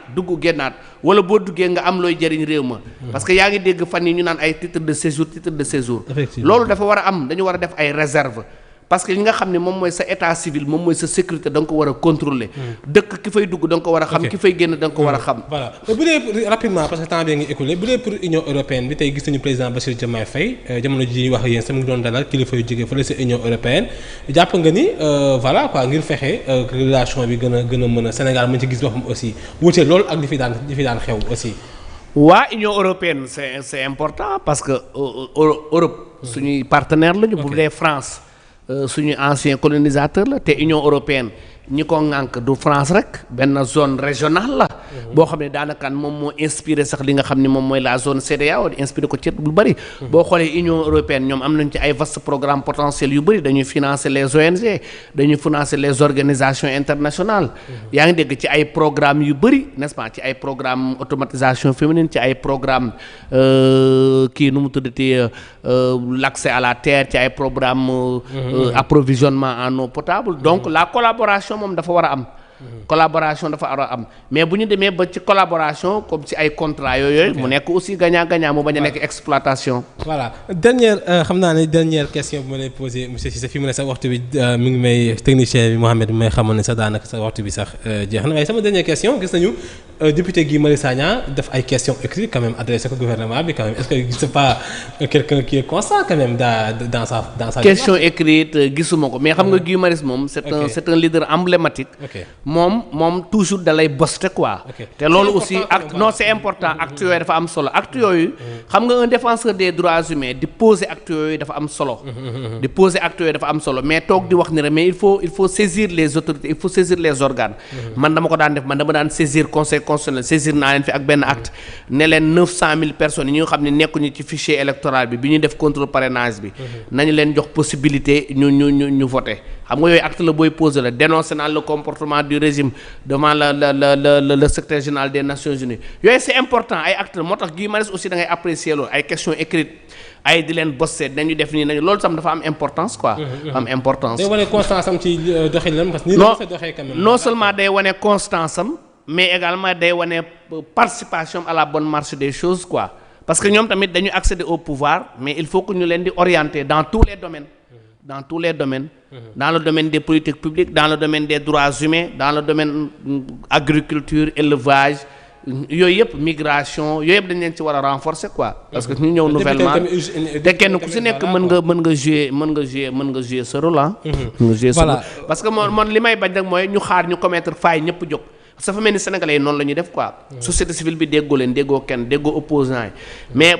wala boo duggee nga am looy jëriñ réew ma. parce que yaa ngi dégg fan yi ñu naan ay titre de séjour. loolu dafa war a am dañu war a def ay réserve parce que li nga xam ne moom mooy sa état civil moom mooy sa sécurité da nga ko war a contrôler. dëkk ki fay dugg da nga ko war a xam. ki fay génn da nga ko war a xam. voilà bu dee rapidement parce que temps bi ngi écoulé bu dee pour Union européenne bi tey gis nañu président Bassirou Diomaye Faye jamono ji ñuy wax ak yéen sama ngi doon dalal kilifa yu jógee fële si Union européenne jàpp nga ni voilà quoi ngir fexe relation bi gën a mën a Sénégal mën ci gis boppam aussi wuute loolu ak li fi daan xew aussi. waa Union européenne c'est important parce que Europe suñuy partenaire lañu. bu dee France. suñu ancien colonisateur la te Union européenne ñi ko ŋànk du France rek benn zone régionale la. boo xam ne daanaka moom moo inspiré sax li nga xam ne moom mooy la zone CEDEAO di inspiré ko ci lu bëri. boo xoolee Union européenne ñoom am nañ ci ay vastes programmes potentiels yu bëri dañuy financer les ONG dañuy financer les organisations internationales. yaa ngi dégg ci ay programmes yu bëri n'est-ce pas ci ay programmes automatisation féminine ci ay programmes kii nu mu tuddati l'accès à la terre ci ay programmes. approvisionnement en eau potable donc la collaboration moom dafa war a am. collaboration dafa war a am mais bu ñu demee ba ci collaboration comme ci ay contrat yooyu mu nekk aussi gagnant-gagnant mu bañ a nekk exploitation. voilà xam naa ne dernière question bu ma lay posé monsieur Cissé fi mu ne sax waxtu bi mi ngi may technicien bi Mohamed may xamoon ne sax daanaka sax waxtu bi sax jeex na waaye sama dernière question gis nañu député Guy Marius Sagna def ay questions écrites quand même adressé ko gouvernement bi quand même est-ce que c'est pas quelqu'un qui est constant quand même dans sa question écrite gisuma ko mais xam nga Guy Marius moom c'est un leader emblématique. moom toujours da lay boster quoi. te loolu aussi non c'est important actes yooyu dafa am solo actes yooyu. xam nga un défenseur des droits humains di poser actes yooyu dafa am solo. di poser actes yooyu dafa am solo mais toog di wax ni rek mais il faut saisir les autorités il faut saisir les organes. man dama ko daan def man dama daan saisir conseil constitutionnel saisir naa leen fi ak benn acte ne leen 900 000 personnes yi nga xam ne nekkuñu ci fichier électoral bi ñu def contrôle parrainage bi. nañu leen jox possibilité ñu voter. xam nga yooyu acte la booy poser la dénoncer naa le comportement du régime devant le secrétaire général des Nations Unies yooyu c'est important ay acte la moo tax Guy Marius aussi da ngay apprécier loolu ay questions écrites ay di leen bosser dañu def nii nañu loolu tam dafa am importance quoi. am importance. day wane constance am ci doxalinam parce que nii la ko doxee quand même. non seulement day wane constance am mais également day wane participation à la bonne marche des choses quoi parce que ñoom tamit dañu accéder au pouvoir mais il faut que ñu leen di orienter dans tous les domaines. Dans le domaine des politiques publiques, dans le domaine des droits humains, dans le domaine agriculture, élevage, yooyu yëpp migration yooyu yëpp dañ leen ci war a renforcer quoi. parce que ñu ñëw nouvellement te kenn ku si nekk mën nga jouer ce rôle ah. voilà parce que man li may bañ rek mooy ñu xaar ñu commettre faille ñëpp jóg. ça fa mel ni sénégalais yi noonu la ñuy def quoi. société civile bi déggoo leen déggoo kenn déggoo opposants yi mais.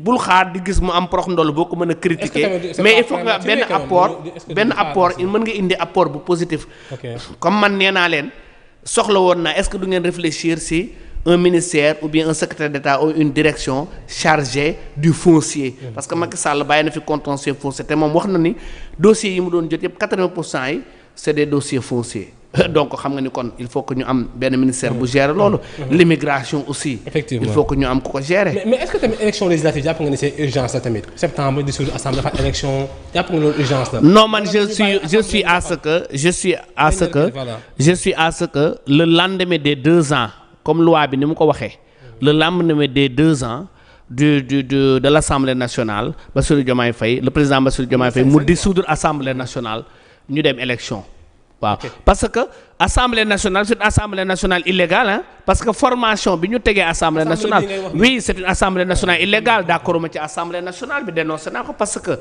bul xaar di gis mu am prox ndoll boo ko mën a critiquer mais il faut que benn apport mën nga indi apport bu positif. comme man nee naa leen soxla woon naa est-ce que du ngeen réfléchir si un ministère ou bien un secrétaire d'État ou une direction chargée du foncier. parce que Macky Sall bàyyi na fi contentieux foncier te moom wax na ni dossiers yi mu doon jot yëpp 80% yi c'est des dossiers fonciers. donc xam nga ni kon il faut que ñu am benn ministère bu gérer loolu. l'immigration aussi. effectivement il faut que ñu am ku ko gérer. mais est-ce que tamit élection législative jàpp nga ni c'est urgence la tamit septembre dissoudre assemblée dafa élection jàpp nga loolu urgence la. non man je suis à ce que le lendemain des 2 ans comme loi bi ni mu ko waxee le lendemain des 2 ans de l'Assemblée nationale Bassirou Diomaye Faye le président Bassirou Diomaye Faye mu dissoudre Assemblée nationale ñu dem élection. waaw parce que assemblée nationale c'est une assemblée nationale illégale hein parce que formation bi ñu tegee assemblée nationale oui c'est une assemblée nationale illégale d'accord ma ci assemblée nationale bi dénoncé naa ko parce que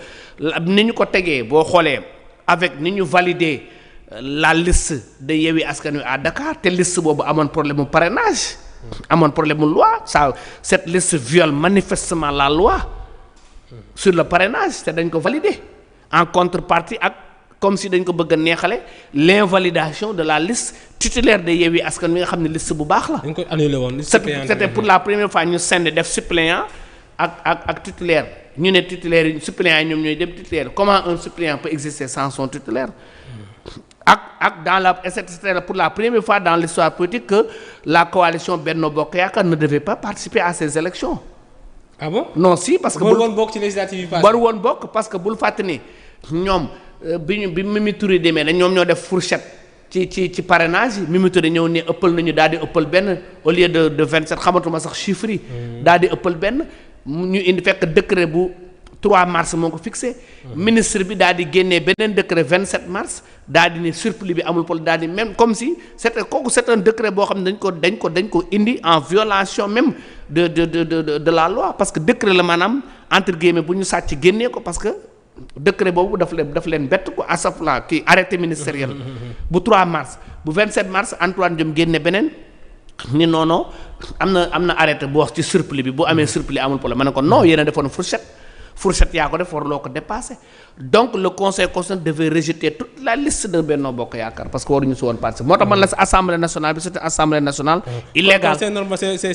ni ñu ko tegee boo xoolee avec ni ñu valider la liste de Yewwi Askan Wi à Dakar te liste boobu amoon problème mu parrainage amoon problème mu loi cette liste viole manifestement la loi sur le parrainage te dañ ko valider en contrepartie ak comme si dañ ko bëgg a neexale l'invalidation de la liste titulaire de Yewwi Askan Wi nga xam ne liste bu baax la. dañ ko annulé woon c'était pour la première fois ñu send def suppléant ak titulaire ñu ne titulaire yi suppléant yi ñoom ñooy dem titulaire comment un suppléant peut exister sans son titulaire. ak dans la c'était pour la première fois dans l'histoire politique que la coalition Benno Bokk Yaakaar ne devait pas participer à ces élections. ah bon non si parce que. bul woon bokk ci législative yi passé bari woon bokk parce que bul fàtte ni ñoom. bi Mimi Touré demee dañ ñoom ñoo def fourchette ci parrainage yi Mimi Touré ñëw ne ëppal nañu daal di ëppal benn au lieu de 27 xamatuma sax chiffre yi. daal di ëppal benn ñu indi fekk décret bu 3 mars moo ko fixé. ministre bi daal di génnee beneen décret 27 mars daal di ne surplus bi amul pol daal di même comme si c'est un décret boo xam ne dañ ko indi en violation même de la loi parce que décret la maanaam entre guillemets bu ñu sàcc génnee ko parce que. décret boobu daf leen bett ko asafla kii arrêté ministériel bu 3 mars bu 27 mars Antoine Diome génne beneen ni non am na arrêté bu wax ci surplus bi bu amee surplus amul problème ma ne ko non yéen a defoon fourchette yaa ko def warloo ko dépasser donc le conseil constitutionnel devait rejeter toute la liste de Benno Bokk Yaakaar parce que waruñu si woon participer moo tax man la si assemblée nationale bi c'était assemblée nationale illégale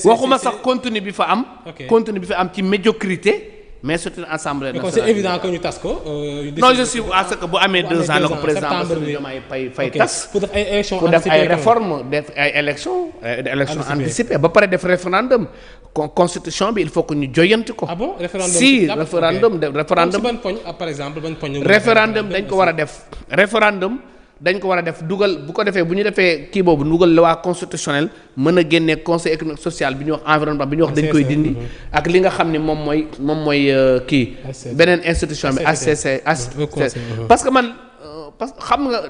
waxuma sax contenu bi fa am ci médiocrité mais c'est une assemblée nationale. c'est évident que ñu tas ko. non je suis à ce que bu amee 2 ans la ko président Bassirou Diomaye Faye tas. pour def ay élections pour def ay réformes def ay élections anticipées ba pare def référendum constitution bi il faut que ñu joyanti ko. ah bon référendum ban poñ par exemple ban poñ. référendum dañ ko war a def dañ ko war a def dugal bu ko defee bu ñu defee kii boobu dugal loi constitutionnelle mën a génne conseil économique social bi ñuy wax environnement bi ñuy wax dañ koy dindi ak li nga xam ne moom mooy kii beneen institution bi HCC parce que man xam nga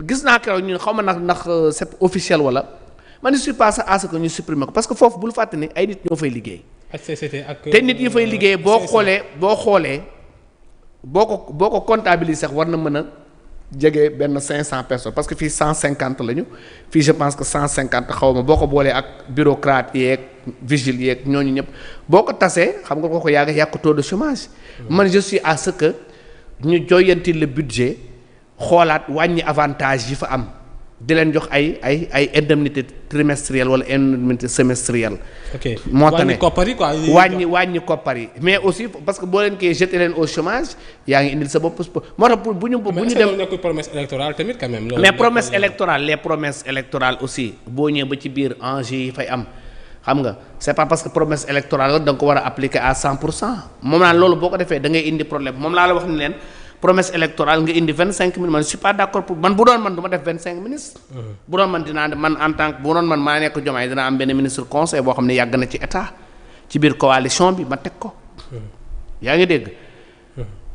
gis naa keroog ñun xaw ma ndax c'est officiel wala man je suis pas à ce que ñu supprimer ko parce que foofu bul fàtte ni ay nit ñoo fay liggéey te nit yi fay liggéey boo xoolee boo ko comptabiliser sax war na mën a jege benn 500 personnes parce que fii 150 lañu fii je pense que 150 xaw ma boo ko boolee ak bureaucrate yeeg vigile yeeg ñooñu ñëpp boo ko tasee xam nga ko yàq taux de chômage. man je suis à ce que ñu joyanti le budget xoolaat wàññi avantage yi fa am di leen jox ay indemnité trimestrielle wala indemnité semestrielle. moo tax ne wàññi koppar yi mais aussi parce que boo leen koy jeter leen au chômage yaa ngi indil sa bopp moo tax bu ñu dem nekkul promesse électorale tamit quand même. mais promesse électorale les promesses électorales aussi boo ñëwee ba ci biir enjeu yi fay am xam nga c'est pas parce que promesse électorale la da nga ko war a appliquer à 100% moom laa loolu boo ko defee da ngay indi problème moom laa la wax ni leen. promesse électorale nga indi 25 ministres man je suis pas d'accord pour man bu doon man du ma def 25 ministres. bu doon man man en tant que bu doon man maa nekk Diomaye dinaa am benn ministre conseil boo xam ne yàgg na ci état ci biir coalition bi ma teg ko. yaa ngi dégg.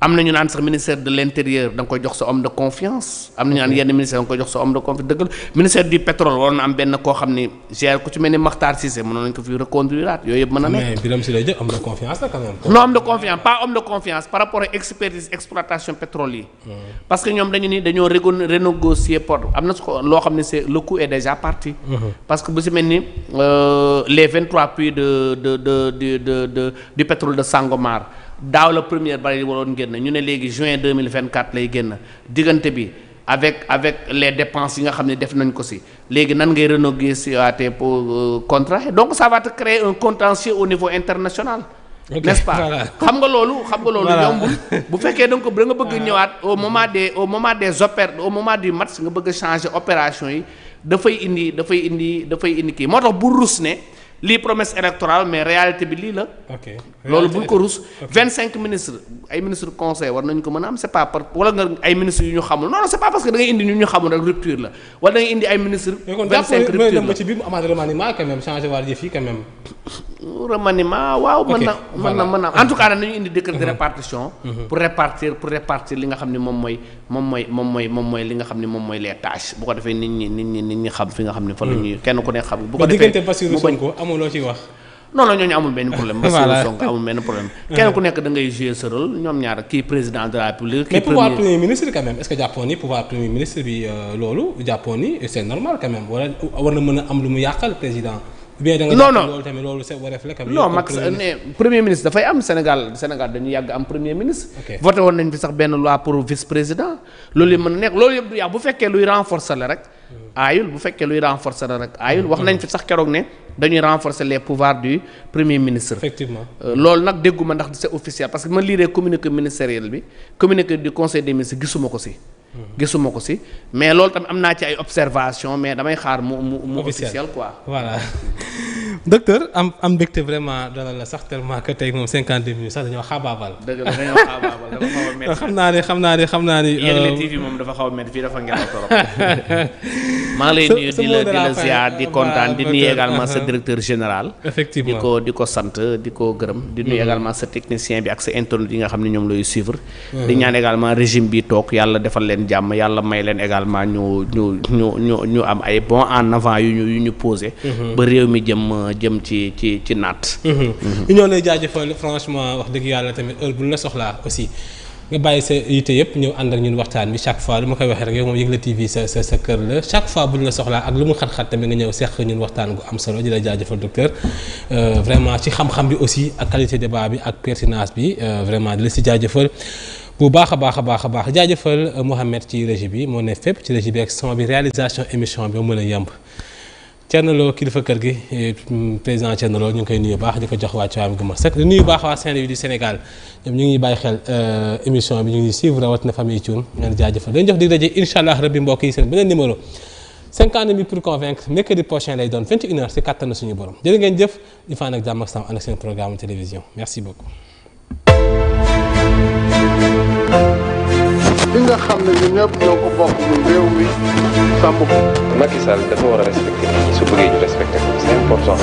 am na ñu naan sax ministère de l'intérieur da nga koy jox sa homme de confiance am na ñu naan yenn ministère da nga koy jox sa homme de confiance dëgg la ministère du pétrole waroon na am benn koo xam ni gère ku ci mel ni Makhtar Cissé mënoon nañu ko fi reconduire yooyu yëpp mën na nekk. mais Birame Souleye Diop homme de confiance la quand même. non homme de confiance pas homme de confiance par rapport ak expertise exploitation pétrole yi. parce que ñoom dañu ni dañoo renégocier port am na su ko loo xam ne c'est le coût est déjà parti. parce que bu si mel ni les 23 puits du pétrole de Sangomar. daaw la première baril waroon génn ñu ne léegi juin 2024 lay génn diggante bi avec les dépenses yi nga xam ne def nañ ko si léegi nan ngay renégocier pour contrat donc ça va te créer un contentieux au niveau international. n'est-ce pas xam nga loolu yombul bu fekkee da nga bëgg ñëwaat au moment du match nga bëgg a changer opération yi dafay indi kii moo tax bu rus ne lii promesse électorale mais réalité bi lii la. loolu bul ko rus. 25 ministres ay ministres conseil war nañu ko mën a am c'est pas par wala nga ay ministres yu ñu xamul non c'est pas parce que da ngay indi ñu xamul rek rupture la wala da ngay indi ay ministres. 25 rupture la mais ci biir mu amaat remaniement quand même changer waat yëf yi quand même. remaniement waaw mën na en tout cas nañu indi décret de répartition. pour répartir li nga xam ne moom mooy li nga xam ne moom mooy les tâches bu ko defee nit ñi xam fi nga xam ne fa la ñuy kenn ku ne xam. bu ko defee amuloo ci wax. non ñooñu amul benn problème. Bassirou Sonko amul benn problème. kenn ku nekk da ngay jouer sa rôle ñoom ñaar kii président de la République. mais pouvoir premier ministre quand même est-ce que jàppoon ni pouvoir premier ministre bi loolu jàppoon ni c'est normal quand même wala war na mën a am lu mu yàqal président. bien da nga jàpp loolu tamit loolu c'est wareef la. non Max ne premier ministre dafay am Sénégal dañu yàgg am premier ministre. voté woon nañ fi sax benn loi pour vice président loolu yëpp mën na nekk loolu yëpp du yàq bu fekkee luy renforcer la rek. aayul wax nañ fi sax keroog ne dañuy renforcer les pouvoirs du premier ministre. effectivement loolu nag dégguma ndax c'est officiel parce que ma liiree communiqué ministériel bi communiqué du conseil des ministres gisuma ko si mais loolu tamit am naa ci ay observation mais damay xaar mu officiel quoi. voilà docteur am mbégte vraiment dalal la sax tellement que tey moom 52 minutes sax dañoo xaabaabal. dëgg la dañoo xaabaabal dafa xaw a métti. xam naa ni. Yegle TV moom dafa xaw a métti fii dafa ngelaw trop. maa ngi lay nuyu di la ziar di kontaan di nuyu également sa directeur général. effectivement di ko sant di ko gërëm. di nuyu également sa technicien bi ak sa internaute yi nga xam ne ñoom lay suivre. di ñaan également régime bi toog yàlla defal leen jàmm yàlla may leen également ñu am ay bons en avant yu ñu posé. ba réew mi jëm ci naat. ñu ñoo lay jaajëfal franchement wax dëgg yàlla tamit heure bu la soxlaa aussi nga bàyyi sa yite yëpp ñëw ànd ak ñun waxtaan bi chaque fois lu ma koy waxee rek yow moom Yegle TV sa kër la chaque fois bu ñu la soxlaa ak lu mu xat-xat tamit nga ñëw seq ñun waxtaan gu am solo di la jaajëfal docteur vraiment ci xam-xam bi aussi ak qualité débat bi ak pertinence bi vraiment di la si jaajëfal bu baax a baax jaajëfal Mouhamed ci régie bi moo ne fépp ci régie bi ak son bi réalisation émission bi mën a yemb Thierno Lo kilifa kër gi président Thierno Lo ñu ngi koy nuyu baax di ko jox waa Thiam gu ma sëkk di nuyu baax waa Saint-Louis du Sénégal ñoom ñu ngi bàyyi xel émission bi ñu ngi suivre rawatina famille Thioune ñu ngi jaajëfal dañu jox dig daje incha allah rabbi mbokk yi seen beneen numéro 50 minutes pour convaincre mercredi prochain lay doon 21h si kàttan suñu borom jërë ngeen jëf di fan ak jàmm ak sam ànd ak seen programme télévision merci beaucoup. li nga xam ne ñun ñëpp ñoo ko bokk ñu réew mi sàmm ko. Macky Sall dafa war a respecter nit ñi su bëggee ñu respecter ko c'est important.